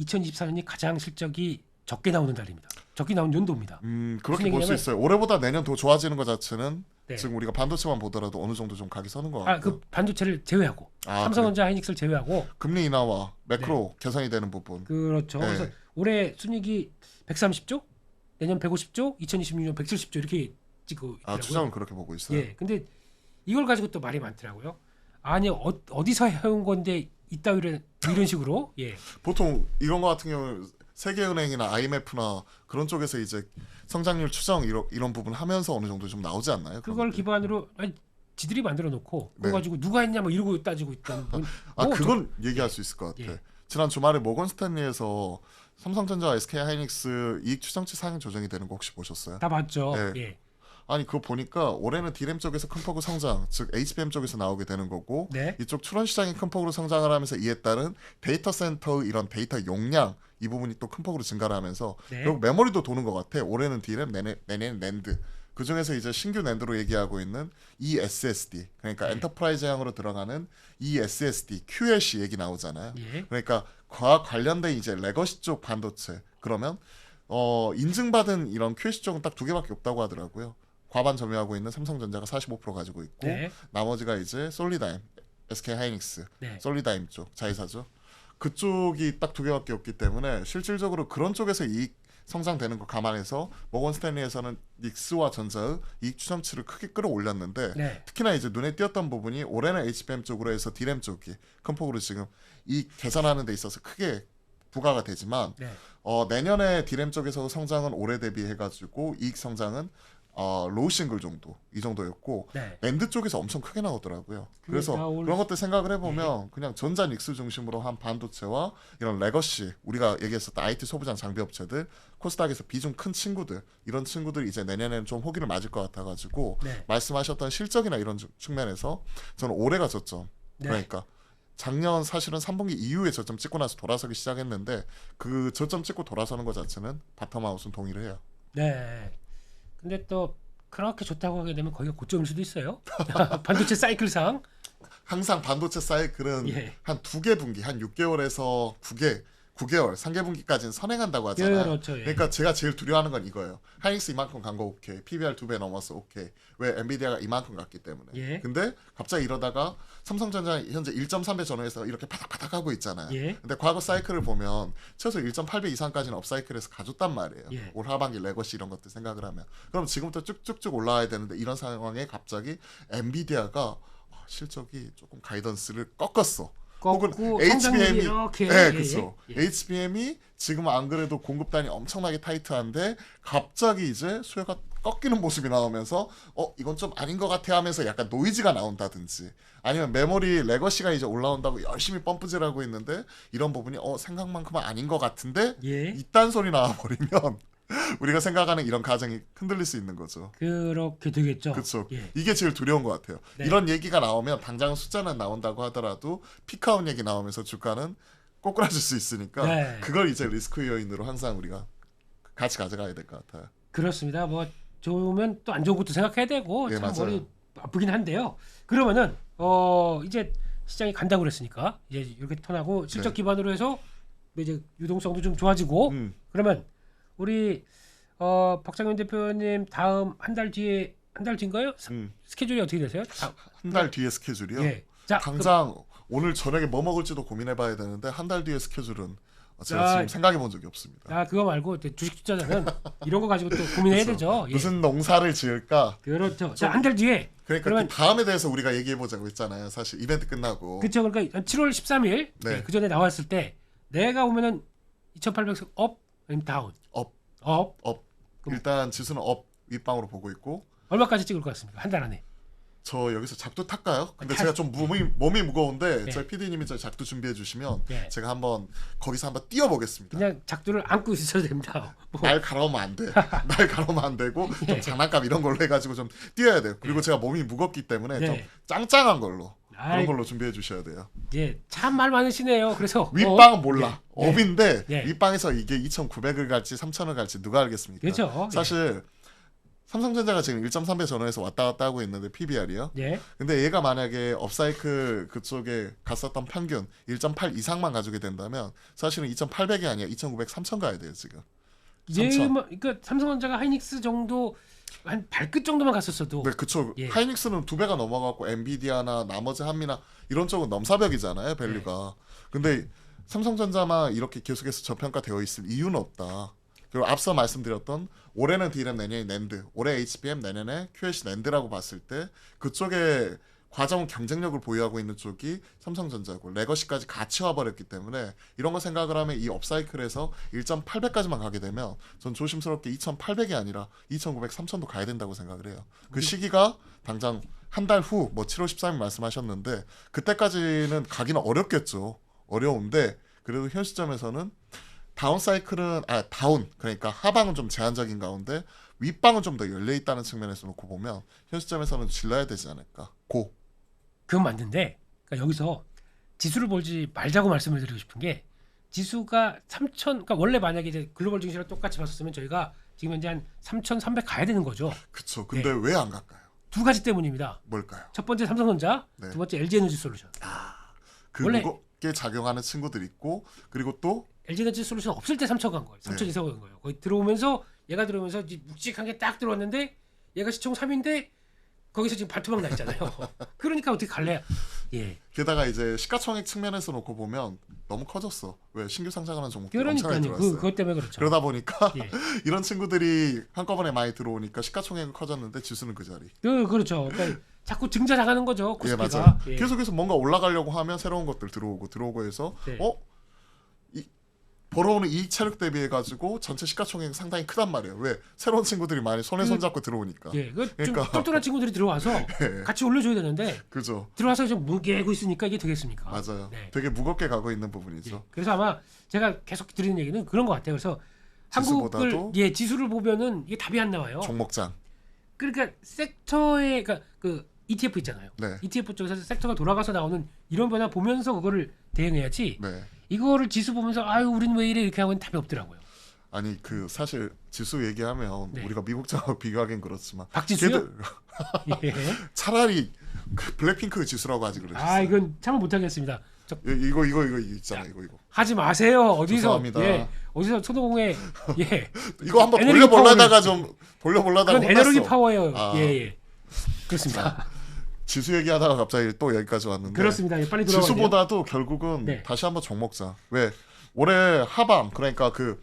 Speaker 2: 2024년이 가장 실적이 적게 나오는 달입니다. 적게 나오는 연도입니다.
Speaker 3: 그렇게 볼 수 있어요. 올해보다 내년 더 좋아지는 것 자체는
Speaker 2: 네.
Speaker 3: 지금 우리가 반도체만 보더라도 어느 정도 좀 각이 서는 것 같고.
Speaker 2: 그 반도체를 제외하고 삼성전자, 하이닉스를 제외하고
Speaker 3: 금리 인하와 매크로 개선이 되는 부분.
Speaker 2: 그렇죠.
Speaker 3: 네.
Speaker 2: 그래서 올해 순이익이 130조, 내년 150조, 2026년 170조 이렇게 찍고 있더라고요.
Speaker 3: 추정은 그렇게 보고 있어요.
Speaker 2: 예. 근데 이걸 가지고 또 말이 많더라고요. 아니 어디서 해온 건데 이따위로 이런 식으로 예.
Speaker 3: 보통 이런 거 같은 경우는 세계은행이나 IMF나 그런 쪽에서 이제 성장률 추정 이런 부분 하면서 어느 정도 좀 나오지 않나요?
Speaker 2: 그걸
Speaker 3: 것들이?
Speaker 2: 기반으로 지들이 만들어 놓고 그거
Speaker 3: 네.
Speaker 2: 가지고 누가 했냐 뭐 이러고 따지고 있던
Speaker 3: 그건 얘기할 수 있을 것 같아.
Speaker 2: 예.
Speaker 3: 지난 주말에 모건 스탠리에서 삼성전자, SK 하이닉스 이익 추정치 상향 조정이 되는 거 혹시 보셨어요?
Speaker 2: 다 봤죠.
Speaker 3: 네.
Speaker 2: 예.
Speaker 3: 아니 그거 보니까 올해는 D램 쪽에서 큰 폭으로 성장, 즉 HBM 쪽에서 나오게 되는 거고
Speaker 2: 네.
Speaker 3: 이쪽 출원 시장이 큰 폭으로 성장을 하면서 이에 따른 데이터 센터의 이런 데이터 용량 이 부분이 또 큰 폭으로 증가를 하면서
Speaker 2: 네.
Speaker 3: 결국 메모리도 도는 것 같아. 올해는 D램, 내년에는 낸드. 그 중에서 이제 신규 낸드로 얘기하고 있는 ESSD, 그러니까
Speaker 2: 네.
Speaker 3: 엔터프라이즈형으로 들어가는 ESSD, QLC 얘기 나오잖아요.
Speaker 2: 예.
Speaker 3: 그러니까 과학 관련된 이제 레거시 쪽 반도체. 그러면 인증받은 이런 QLC 쪽은 딱 두 개밖에 없다고 하더라고요. 과반 점유하고 있는 삼성전자가 45% 가지고 있고
Speaker 2: 네.
Speaker 3: 나머지가 이제 솔리다임, SK 하이닉스,
Speaker 2: 네.
Speaker 3: 솔리다임 쪽 자회사죠. 그쪽이 딱 두 개밖에 없기 때문에 실질적으로 그런 쪽에서 이익 성장되는 거 감안해서 모건 스탠리에서는 닉스와 전자의 이익 추정치를 크게 끌어올렸는데
Speaker 2: 네.
Speaker 3: 특히나 이제 눈에 띄었던 부분이 올해는 HBM 쪽으로 해서 D램 쪽이 큰 폭으로 지금 이익 개선하는 데 있어서 크게 부과가 되지만
Speaker 2: 네.
Speaker 3: 내년에 D램 쪽에서 성장은 올해 대비해가지고 이익 성장은 로우 싱글 정도 이 정도였고
Speaker 2: 네.
Speaker 3: 랜드 쪽에서 엄청 크게 나오더라고요. 그래서
Speaker 2: 나올
Speaker 3: 그런 것들 생각을 해보면 그냥 전자 닉스 중심으로 한 반도체와 이런 레거시 우리가 얘기했었던 IT 소부장 장비 업체들 코스닥에서 비중 큰 친구들 이런 친구들 이제 내년에는 좀 호기를 맞을 것 같아가지고
Speaker 2: 네.
Speaker 3: 말씀하셨던 실적이나 이런 측면에서 저는 올해가 저점
Speaker 2: 네.
Speaker 3: 그러니까 작년 사실은 3분기 이후에 저점 찍고 나서 돌아서기 시작했는데 그 저점 찍고 돌아서는 것 자체는 바텀아웃은 동의를 해요.
Speaker 2: 네. 근데 또 그렇게 좋다고 하게 되면 거기가 고점일 수도 있어요. 반도체 사이클상.
Speaker 3: 항상 반도체 사이클은
Speaker 2: 예.
Speaker 3: 한 2개 분기, 한 6개월에서 9개월, 3개 분기까지는 선행한다고 하잖아요.
Speaker 2: 그렇죠. 예.
Speaker 3: 그러니까 제가 제일 두려워하는 건 이거예요. 하이닉스 이만큼 간 거 오케이. PBR 2배 넘었어 오케이. 왜 엔비디아가 이만큼 갔기 때문에.
Speaker 2: 예.
Speaker 3: 근데 갑자기 이러다가 삼성전자 현재 1.3배 전후에서 이렇게 바닥바닥 하고 있잖아요.
Speaker 2: 예.
Speaker 3: 근데 과거 사이클을 보면 최소 1.8배 이상까지는 업사이클에서 가줬단 말이에요.
Speaker 2: 예.
Speaker 3: 올 하반기 레거시 이런 것들 생각을 하면. 그럼 지금부터 쭉쭉쭉 올라와야 되는데 이런 상황에 갑자기 엔비디아가 실적이 조금 가이던스를 꺾었어. 혹은
Speaker 2: 꺾고 성장률이
Speaker 3: HBM이
Speaker 2: 이렇게
Speaker 3: 네,
Speaker 2: 예,
Speaker 3: 그렇죠.
Speaker 2: 예.
Speaker 3: HBM이 지금 안 그래도 공급단이 엄청나게 타이트한데 갑자기 이제 수요가 꺾이는 모습이 나오면서 이건 좀 아닌 것 같아 하면서 약간 노이즈가 나온다든지 아니면 메모리 레거시가 이제 올라온다고 열심히 펌프질하고 있는데 이런 부분이 생각만큼은 아닌 것 같은데
Speaker 2: 예.
Speaker 3: 이딴 소리 나와버리면 우리가 생각하는 이런 가정이 흔들릴 수 있는 거죠.
Speaker 2: 그렇게 되겠죠.
Speaker 3: 그렇죠.
Speaker 2: 예.
Speaker 3: 이게 제일 두려운 것 같아요.
Speaker 2: 네.
Speaker 3: 이런 얘기가 나오면 당장 숫자는 나온다고 하더라도 피크아웃 얘기 나오면서 주가는 꼬꾸라질 수 있으니까
Speaker 2: 네.
Speaker 3: 그걸 이제 리스크 요인으로 항상 우리가 같이 가져가야 될 것 같아요.
Speaker 2: 그렇습니다. 뭐 좋으면 또 안 좋은 것도 생각해야 되고
Speaker 3: 예,
Speaker 2: 참
Speaker 3: 맞아요.
Speaker 2: 머리 아프긴 한데요. 그러면은 이제 시장이 간다고 그랬으니까 이제 이렇게 턴하고 실적
Speaker 3: 네.
Speaker 2: 기반으로 해서 이제 유동성도 좀 좋아지고 그러면 우리 박상현 대표님 다음 한 달 뒤인가요? 스케줄이 어떻게 되세요?
Speaker 3: 한 달 뒤에 스케줄이요?
Speaker 2: 예. 자,
Speaker 3: 당장 오늘 저녁에 뭐 먹을지도 고민해봐야 되는데 한 달 뒤에 스케줄은 제가
Speaker 2: 자,
Speaker 3: 지금 생각해본 적이 없습니다.
Speaker 2: 그거 말고 주식 투자자는 이런 거 가지고 또 고민해야
Speaker 3: 그렇죠.
Speaker 2: 되죠. 예.
Speaker 3: 무슨 농사를 지을까?
Speaker 2: 그렇죠. 자, 한 달 뒤에
Speaker 3: 그러니까
Speaker 2: 그러면
Speaker 3: 그 다음에 대해서 우리가 얘기해보자고 했잖아요. 사실 이벤트 끝나고.
Speaker 2: 그렇죠. 그러니까 7월 13일
Speaker 3: 네.
Speaker 2: 그 전에 나왔을 때 내가 보면은 2,800석 업 아니면 다운?
Speaker 3: 업.
Speaker 2: 업.
Speaker 3: 일단 지수는 업 윗방으로 보고 있고
Speaker 2: 얼마까지 찍을 것 같습니까? 한 달 안에.
Speaker 3: 저 여기서 작두 탈까요? 근데
Speaker 2: 타-
Speaker 3: 제가 좀 몸이 무거운데
Speaker 2: 네.
Speaker 3: 저희 PD님이 저 작두 준비해 주시면
Speaker 2: 네.
Speaker 3: 제가 한번 거기서 한번 뛰어보겠습니다.
Speaker 2: 그냥 작두를 안고 있어도 됩니다. 뭐.
Speaker 3: 날 가라오면 안 돼. 날 가라오면 안 되고 좀 장난감 이런 걸로 해가지고 좀 뛰어야 돼요. 그리고 제가 몸이 무겁기 때문에
Speaker 2: 네.
Speaker 3: 좀 짱짱한 걸로
Speaker 2: 아이,
Speaker 3: 그런 걸로 준비해 주셔야 돼요.
Speaker 2: 예, 참 말 많으시네요. 그래서
Speaker 3: 윗방은 몰라.
Speaker 2: 예, 예.
Speaker 3: 업인데
Speaker 2: 예.
Speaker 3: 윗방에서 이게 2,900을 갈지 3,000을 갈지 누가 알겠습니까?
Speaker 2: 그렇죠.
Speaker 3: 사실 삼성전자가 지금 1.3배 전후에서 왔다 갔다 하고 있는데 PBR이요.
Speaker 2: 예.
Speaker 3: 근데 얘가 만약에 업사이클 그쪽에 갔었던 평균 1.8 이상만 가지게 된다면 사실은 2,800이 아니야 2,900, 3,000 가야 돼요 지금.
Speaker 2: 예,
Speaker 3: 3,000.
Speaker 2: 그러니까 삼성전자가 하이닉스 정도 한 발끝 정도만 갔었어도
Speaker 3: 네, 그쵸.
Speaker 2: 예.
Speaker 3: 하이닉스는 2배가 넘어갔고 엔비디아나 나머지 한미나 이런 쪽은 넘사벽이잖아요 밸류가. 근데 삼성전자만 이렇게 계속해서 저평가되어 있을 이유는 없다. 그리고 앞서 말씀드렸던 올해는 D램 내년에 낸드, 올해 HBM 내년에 QLC 낸드라고 봤을 때 그쪽에 과정 경쟁력을 보유하고 있는 쪽이 삼성전자고 레거시까지 같이 와버렸기 때문에 이런 거 생각을 하면 이 업사이클에서 1.8배까지만 가게 되면 전 조심스럽게 2,800이 아니라 2,900, 3,000도 가야 된다고 생각을 해요. 그 시기가 당장 한 달 후 뭐 7월 13일 말씀하셨는데 그때까지는 가기는 어렵겠죠. 어려운데 그래도 현 시점에서는 다운 사이클은 다운 그러니까 하방은 좀 제한적인 가운데 윗방은 좀 더 열려 있다는 측면에서 놓고 보면 현 시점에서는 질러야 되지 않을까.
Speaker 2: 그건 맞는데 그러니까 여기서 지수를 보지 말자고 말씀을 드리고 싶은 게 지수가 3,000 그러니까 원래 만약에 이제 글로벌 증시랑 똑같이 봤었으면 저희가 지금 현재 한 3,300 가야 되는 거죠.
Speaker 3: 그쵸. 근데 왜 안 갈까요?
Speaker 2: 두 가지 때문입니다.
Speaker 3: 뭘까요?
Speaker 2: 첫 번째 삼성전자,
Speaker 3: 네.
Speaker 2: 두 번째 LG에너지솔루션.
Speaker 3: 그
Speaker 2: 원래-
Speaker 3: 무겁게 작용하는 친구들 있고 그리고 또
Speaker 2: LG에너지솔루션 없을 때 3천 간 거예요. 3천 이상 간 거예요. 거기 들어오면서 얘가 들어오면서 이제 묵직한 게 딱 들어왔는데 얘가 시총 3인데 거기서 지금 발투막 나 있잖아요. 그러니까 어떻게 갈래? 예.
Speaker 3: 게다가 이제 시가총액 측면에서 놓고 보면 너무 커졌어. 왜 신규 상장하는 종목들이 엄청나게
Speaker 2: 그러니까요.
Speaker 3: 들어왔어요.
Speaker 2: 그것 때문에 그렇죠.
Speaker 3: 그러다 보니까
Speaker 2: 예.
Speaker 3: 이런 친구들이 한꺼번에 많이 들어오니까 시가총액은 커졌는데 지수는 그 자리.
Speaker 2: 그렇죠. 그러니까 자꾸 증자 나가는 거죠.
Speaker 3: 예,
Speaker 2: 코스피가.
Speaker 3: 맞아요.
Speaker 2: 예.
Speaker 3: 계속해서 뭔가 올라가려고 하면 새로운 것들 들어오고 해서
Speaker 2: 네.
Speaker 3: 벌어오는 이익 체력 대비해 가지고 전체 시가총액이 상당히 크단 말이에요. 왜 새로운 친구들이 많이 손에 손잡고 들어오니까.
Speaker 2: 예, 좀
Speaker 3: 그러니까.
Speaker 2: 똘똘한 친구들이 들어와서
Speaker 3: 예.
Speaker 2: 같이 올려줘야 되는데
Speaker 3: 그죠.
Speaker 2: 들어와서 좀 무게고 있으니까 이게 되겠습니까?
Speaker 3: 맞아요.
Speaker 2: 네.
Speaker 3: 되게 무겁게 가고 있는
Speaker 2: 예.
Speaker 3: 부분이죠.
Speaker 2: 그래서 아마 제가 계속 드리는 얘기는 그런 것 같아요. 그래서 한국을
Speaker 3: 지수보다도
Speaker 2: 지수를 보면은 이게 답이 안 나와요.
Speaker 3: 종목장.
Speaker 2: 그러니까 섹터의 그러니까 그 ETF 있잖아요.
Speaker 3: 네.
Speaker 2: ETF 쪽에서 섹터가 돌아가서 나오는 이런 변화 보면서 그거를 대응해야지.
Speaker 3: 네.
Speaker 2: 이거를 지수 보면서 아유 우리는 왜 이래 이렇게 하고는 답이 없더라고요.
Speaker 3: 아니 그 사실 지수 얘기하면
Speaker 2: 네.
Speaker 3: 우리가 미국장하고 비교하긴 그렇지만
Speaker 2: 박지수요?
Speaker 3: 걔들
Speaker 2: 예.
Speaker 3: 차라리 그 블랙핑크 지수라고 하지 그러셨어요.
Speaker 2: 아 이건 참을 못하겠습니다. 저
Speaker 3: 이거 있잖아 이거.
Speaker 2: 하지 마세요. 어디서
Speaker 3: 죄송합니다.
Speaker 2: 예 어디서 손오공에 예
Speaker 3: 이거 한번
Speaker 2: 에너지
Speaker 3: 돌려보려다가 좀 돌려보려다가
Speaker 2: 그건 에너지
Speaker 3: 혼났어.
Speaker 2: 파워예요.
Speaker 3: 아.
Speaker 2: 예. 그렇습니다.
Speaker 3: 지수 얘기하다가 갑자기 또 여기까지 왔는데
Speaker 2: 그렇습니다. 예, 빨리 돌아가야 돼요.
Speaker 3: 지수보다도 결국은
Speaker 2: 네.
Speaker 3: 다시 한번 종목자. 왜 올해 하방 그러니까 그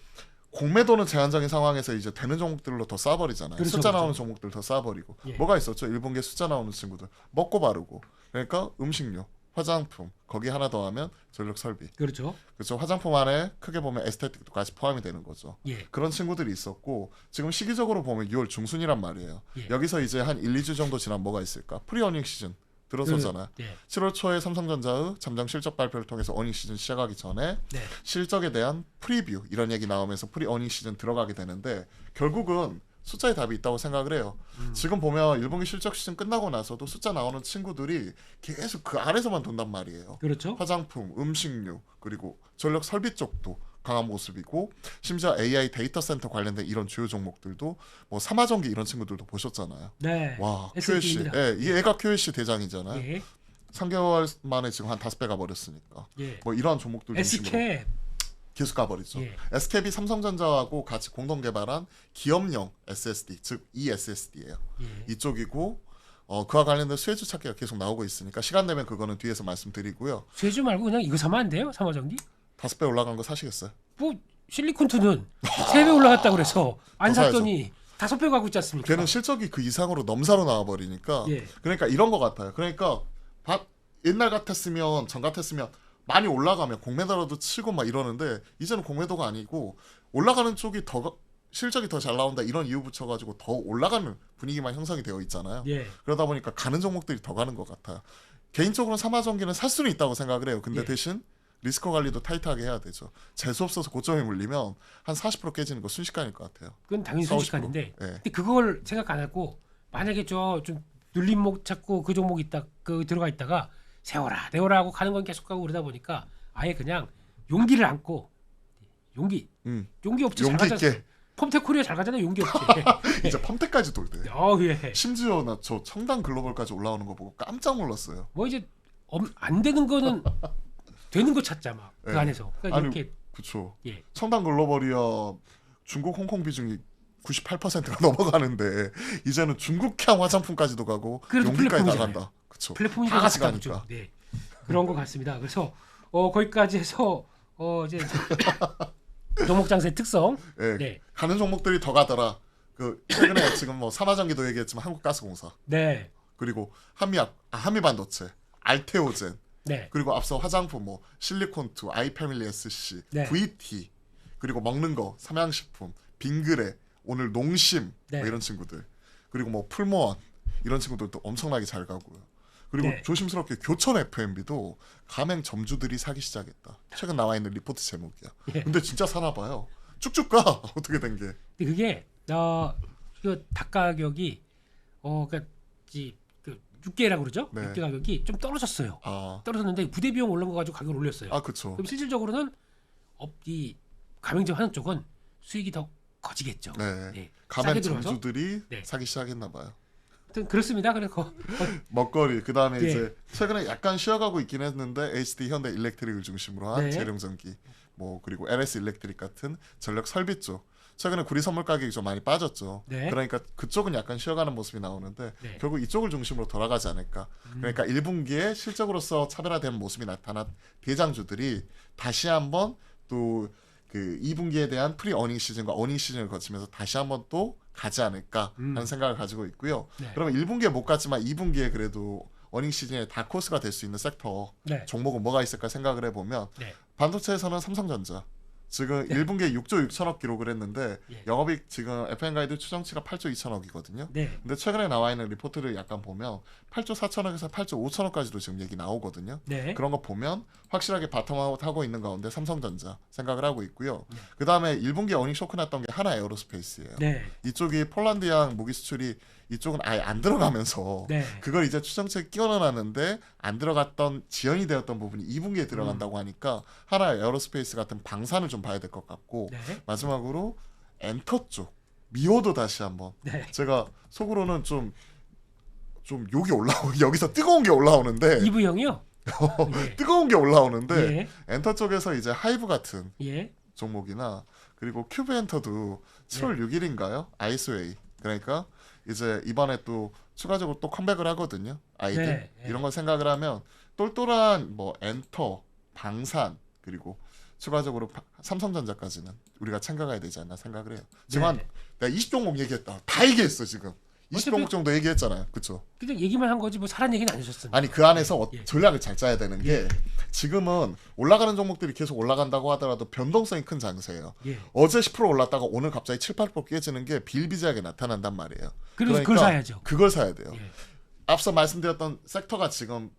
Speaker 3: 공매도는 제한적인 상황에서 이제 되는 종목들로 더 쏴버리잖아요.
Speaker 2: 그렇죠,
Speaker 3: 숫자
Speaker 2: 그렇죠.
Speaker 3: 나오는 종목들 더 쏴버리고
Speaker 2: 예.
Speaker 3: 뭐가 있었죠? 일본계 숫자 나오는 친구들 먹고 바르고 그러니까 음식료 화장품, 거기 하나 더 하면 전력 설비.
Speaker 2: 그렇죠.
Speaker 3: 그렇죠. 화장품 안에 크게 보면 에스테틱도 같이 포함이 되는 거죠.
Speaker 2: 예.
Speaker 3: 그런 친구들이 있었고 지금 시기적으로 보면 6월 중순이란 말이에요.
Speaker 2: 예.
Speaker 3: 여기서 이제 한 1, 2주 정도 지나면 뭐가 있을까? 프리어닝 시즌 들어서잖아.
Speaker 2: 예.
Speaker 3: 7월 초에 삼성전자의 잠정 실적 발표를 통해서 어닝 시즌 시작하기 전에
Speaker 2: 네.
Speaker 3: 실적에 대한 프리뷰 이런 얘기 나오면서 프리 어닝 시즌 들어가게 되는데 결국은 숫자에 답이 있다고 생각을 해요. 지금 보면 1분기 실적 시즌 끝나고 나서도 숫자 나오는 친구들이 계속 그 안에서만 돈단 말이에요.
Speaker 2: 그렇죠.
Speaker 3: 화장품, 음식료, 그리고 전력 설비 쪽도 강한 모습이고 심지어 AI 데이터 센터 관련된 이런 주요 종목들도 뭐 삼화전기 이런 친구들도 보셨잖아요.
Speaker 2: 네.
Speaker 3: 와,
Speaker 2: SSD
Speaker 3: QLC.
Speaker 2: 입니다.
Speaker 3: 예, 이 애가 QLC 대장이잖아요.
Speaker 2: 예.
Speaker 3: 3개월 만에 지금 한 5배 가버렸으니까.
Speaker 2: 예.
Speaker 3: 뭐 이러한 종목들 중심으로
Speaker 2: SK.
Speaker 3: 계속 가버리죠.
Speaker 2: 예.
Speaker 3: SKB 삼성전자하고 같이 공동 개발한 기업용 SSD, 즉 ESSD예요.
Speaker 2: 예.
Speaker 3: 이쪽이고 그와 관련된 수혜주 찾기가 계속 나오고 있으니까 시간 되면 그거는 뒤에서 말씀드리고요.
Speaker 2: 쇠주 말고 그냥 이거 사면 안 돼요? 삼화전기?
Speaker 3: 5배 올라간 거 사시겠어요?
Speaker 2: 뭐 실리콘투는 3배 올라갔다 그래서 안
Speaker 3: 더
Speaker 2: 샀더니 5배 가고 있지 않습니까?
Speaker 3: 걔는 실적이 그 이상으로 넘사로 나와버리니까
Speaker 2: 예.
Speaker 3: 그러니까 이런 것 같아요. 그러니까 옛날 같았으면 전 같았으면 많이 올라가면 공매도라도 치고 막 이러는데 이제는 공매도가 아니고 올라가는 쪽이 더 실적이 더 잘 나온다 이런 이유 붙여가지고 더 올라가는 분위기만 형성이 되어 있잖아요.
Speaker 2: 예.
Speaker 3: 그러다 보니까 가는 종목들이 더 가는 것 같아요. 개인적으로는 삼화전기는 살 수는 있다고 생각을 해요. 근데
Speaker 2: 예.
Speaker 3: 대신 리스크 관리도 타이트하게 해야 되죠. 재수 없어서 고점에 물리면 한 40% 깨지는 거 순식간일 것 같아요.
Speaker 2: 그건 당연히
Speaker 3: 40%.
Speaker 2: 순식간인데
Speaker 3: 예.
Speaker 2: 근데 그걸 생각 안 하고 만약에 저 좀 눌림목 찾고 그 종목 있다 그 들어가 있다가 세워라 내워라 하고 가는 건 계속 가고 그러다 보니까 아예 그냥 용기를 안고 용기 업체 잘
Speaker 3: 용기
Speaker 2: 가잖아.
Speaker 3: 있게
Speaker 2: 펌텍코리아 잘 가잖아요. 용기 업체.
Speaker 3: 이제 펌텍까지 돌대.
Speaker 2: 예.
Speaker 3: 심지어 나 저 청담 글로벌까지 올라오는 거 보고 깜짝 놀랐어요.
Speaker 2: 뭐 이제 안 되는 거는 되는 거 찾자 막 그
Speaker 3: 예.
Speaker 2: 안에서. 그러니까
Speaker 3: 아니,
Speaker 2: 이렇게
Speaker 3: 그쵸.
Speaker 2: 예.
Speaker 3: 청담 글로벌이야 중국 홍콩 비중이 98%가 넘어가는데 이제는 중국향 화장품까지도 가고
Speaker 2: 그래도
Speaker 3: 용기까지
Speaker 2: 플랫폼이잖아요.
Speaker 3: 나간다. 그쵸.
Speaker 2: 플랫폼이
Speaker 3: 다 같이
Speaker 2: 갖다
Speaker 3: 가니까.
Speaker 2: 붙죠. 네. 그런 것 같습니다. 그래서 거기까지 해서 이제 종목 장세의 특성.
Speaker 3: 예.
Speaker 2: 네.
Speaker 3: 가는 종목들이 더 가더라. 그 최근에 지금 뭐 삼화전기도 얘기했지만 한국가스공사
Speaker 2: 네.
Speaker 3: 그리고 한미반도체, 알테오젠
Speaker 2: 네.
Speaker 3: 그리고 앞서 화장품 뭐 실리콘투, 아이패밀리 SC,
Speaker 2: 네.
Speaker 3: VT 그리고 먹는 거 삼양식품, 빙그레, 오늘 농심
Speaker 2: 네.
Speaker 3: 뭐 이런 친구들 그리고 뭐 풀모원 이런 친구들도 엄청나게 잘 가고요. 그리고
Speaker 2: 네.
Speaker 3: 조심스럽게 교천 FMB도 가맹 점주들이 사기 시작했다. 최근 나와 있는 리포트 제목이야.
Speaker 2: 예.
Speaker 3: 근데 진짜 사나 봐요. 쭉쭉 가. 어떻게 된 게?
Speaker 2: 근데 그게 그 닭 가격이 그러니까 그 육개라고 그러죠?
Speaker 3: 네.
Speaker 2: 육개 가격이 좀 떨어졌어요.
Speaker 3: 아,
Speaker 2: 떨어졌는데 부대 비용 올른 거 가지고 가격을 올렸어요.
Speaker 3: 그쵸.
Speaker 2: 그럼 실질적으로는 이 가맹점 하는 쪽은 수익이 더 커지겠죠.
Speaker 3: 네.
Speaker 2: 네.
Speaker 3: 가맹
Speaker 2: 싸게 들어와서?
Speaker 3: 점주들이
Speaker 2: 네.
Speaker 3: 사기 시작했나 봐요.
Speaker 2: 하여튼 그렇습니다. 그래서
Speaker 3: 먹거리 그다음에
Speaker 2: 예.
Speaker 3: 이제 최근에 약간 쉬어가고 있긴 했는데 HD 현대 일렉트릭을 중심으로 한
Speaker 2: 네.
Speaker 3: 재룡전기 뭐 그리고 LS 일렉트릭 같은 전력 설비 쪽 최근에 구리 선물 가격이 좀 많이 빠졌죠.
Speaker 2: 네.
Speaker 3: 그러니까 그쪽은 약간 쉬어가는 모습이 나오는데
Speaker 2: 네.
Speaker 3: 결국 이쪽을 중심으로 돌아가지 않을까. 그러니까 1분기에 실적으로서 차별화된 모습이 나타난 대장주들이 다시 한번 또 그 2분기에 대한 프리 어닝 시즌과 어닝 시즌을 거치면서 다시 한번 또 가지 않을까 하는 생각을 가지고 있고요.
Speaker 2: 네.
Speaker 3: 그러면 1분기에 못 갔지만 2분기에 그래도 어닝 시즌에 다크호스가 될 수 있는 섹터
Speaker 2: 네.
Speaker 3: 종목은 뭐가 있을까 생각을 해보면
Speaker 2: 네.
Speaker 3: 반도체에서는 삼성전자 지금
Speaker 2: 네.
Speaker 3: 1분기에 6조 6천억 기록을 했는데
Speaker 2: 예.
Speaker 3: 영업이익 지금 FM 가이드 추정치가 8조 2천억이거든요.
Speaker 2: 네.
Speaker 3: 근데 최근에 나와 있는 리포트를 약간 보면 8조 4천억에서 8조 5천억까지도 지금 얘기 나오거든요.
Speaker 2: 네.
Speaker 3: 그런 거 보면 확실하게 바텀아웃 하고 있는 가운데 삼성전자 생각을 하고 있고요.
Speaker 2: 네.
Speaker 3: 그 다음에 1분기에 어닝 쇼크 났던 게 하나 에어로스페이스예요.
Speaker 2: 네.
Speaker 3: 이쪽이 폴란드양 무기 수출이 이쪽은 아예 안 들어가면서
Speaker 2: 네.
Speaker 3: 그걸 이제 추정치에 끼워 넣어놨는데 안 들어갔던 지연이 되었던 부분이 2분기에 들어간다고 하니까 하나 에어로스페이스 같은 방산을 좀 봐야 될 것 같고
Speaker 2: 네.
Speaker 3: 마지막으로 엔터 쪽 미호도 다시 한번
Speaker 2: 네.
Speaker 3: 제가 속으로는 좀 욕이 올라오고 여기서 뜨거운 게 올라오는데
Speaker 2: 이부형이요? 예.
Speaker 3: 뜨거운 게 올라오는데
Speaker 2: 예.
Speaker 3: 엔터 쪽에서 이제 하이브 같은
Speaker 2: 예.
Speaker 3: 종목이나 그리고 큐브 엔터도 7월 6일인가요? 아이스웨이 그러니까 이제 이번에 또 추가적으로 또 컴백을 하거든요. 아이들
Speaker 2: 네, 네.
Speaker 3: 이런 걸 생각을 하면 똘똘한 뭐 엔터, 방산 그리고 추가적으로 삼성전자까지는 우리가 챙겨가야 되지 않나 생각을 해요. 지금
Speaker 2: 네.
Speaker 3: 한 내가 20종목 얘기했다. 다 얘기했어 지금. 20종목 정도 얘기했잖아요. 그렇죠?
Speaker 2: 그냥 얘기만 한 거지 뭐 사람 얘기는 안 하셨습니다.
Speaker 3: 아니 그 안에서
Speaker 2: 예.
Speaker 3: 전략을 잘 짜야 되는 게
Speaker 2: 예.
Speaker 3: 지금은 올라가는 종목들이 계속 올라간다고 하더라도 변동성이 큰 장세예요.
Speaker 2: 예.
Speaker 3: 어제 10% 올랐다가 오늘 갑자기 7, 8% 깨지는 게 비일비재하게 나타난단 말이에요.
Speaker 2: 그래서 그걸 사야죠.
Speaker 3: 그걸 사야 돼요.
Speaker 2: 예.
Speaker 3: 앞서 말씀드렸던 섹터가 지금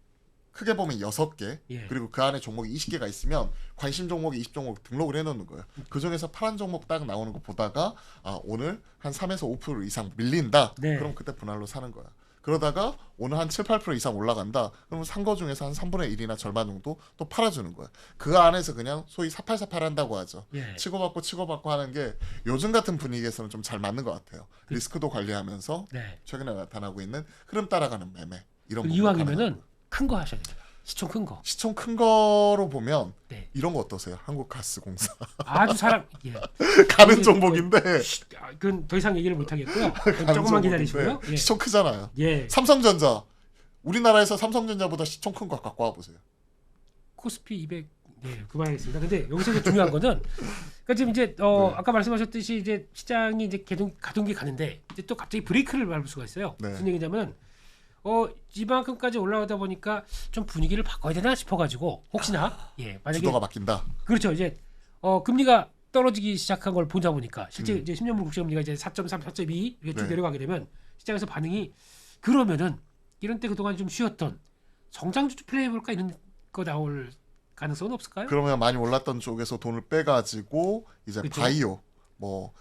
Speaker 3: 크게 보면 6개
Speaker 2: 예.
Speaker 3: 그리고 그 안에 종목이 20개가 있으면 관심 종목이 20종목 등록을 해놓는 거예요. 그중에서 파란 종목 딱 나오는 거 보다가 오늘 한 3에서 5% 이상 밀린다.
Speaker 2: 네.
Speaker 3: 그럼 그때 분할로 사는 거야. 그러다가 오늘 한 7, 8% 이상 올라간다. 그러면 산 거 중에서 한 3분의 1이나 절반 정도 또 팔아주는 거야. 그 안에서 그냥 소위 사팔사팔 한다고 하죠.
Speaker 2: 예.
Speaker 3: 치고받고 하는 게 요즘 같은 분위기에서는 좀 잘 맞는 것 같아요. 리스크도 관리하면서
Speaker 2: 네.
Speaker 3: 최근에 나타나고 있는 흐름 따라가는 매매 이런 부분도
Speaker 2: 이왕이면은
Speaker 3: 가능하고.
Speaker 2: 큰 거 하셔야 됩니다. 시총 큰 거.
Speaker 3: 시총 큰 거로 보면
Speaker 2: 네.
Speaker 3: 이런 거 어떠세요? 한국가스공사
Speaker 2: 아주 사람 예.
Speaker 3: 가는
Speaker 2: 이게
Speaker 3: 종목인데
Speaker 2: 그건 더 이상 얘기를 못 하겠고요.
Speaker 3: 가는
Speaker 2: 조금만
Speaker 3: 종목인데
Speaker 2: 기다리시고요. 예.
Speaker 3: 시총 크잖아요.
Speaker 2: 예.
Speaker 3: 삼성전자 우리나라에서 삼성전자보다 시총 큰 거 갖고 와 보세요.
Speaker 2: 코스피 200 네, 그만하겠습니다. 근데 여기서 이제 중요한 거는 그러니까 지금 이제
Speaker 3: 네.
Speaker 2: 아까 말씀하셨듯이 이제 시장이 이제 가동기 가는데 이제 또 갑자기 브레이크를 밟을 수가 있어요.
Speaker 3: 네.
Speaker 2: 무슨 얘기냐면 이만큼까지 올라오다 보니까 좀 분위기를 바꿔야 되나 싶어가지고 혹시나 만약에
Speaker 3: 주도가 바뀐다.
Speaker 2: 그렇죠. 이제 금리가 떨어지기 시작한 걸 보다 보니까 실제 이제 10년물 국채금리가 이제 4.3, 4.2 이렇게 쭉
Speaker 3: 네.
Speaker 2: 내려가게 되면 시장에서 반응이 그러면은 이런 때 그동안 좀 쉬었던 성장주 플레이 해볼까 이런 거 나올 가능성은 없을까요?
Speaker 3: 그러면 많이 올랐던 쪽에서 돈을 빼가지고 이제
Speaker 2: 그쵸?
Speaker 3: 바이오, 뭐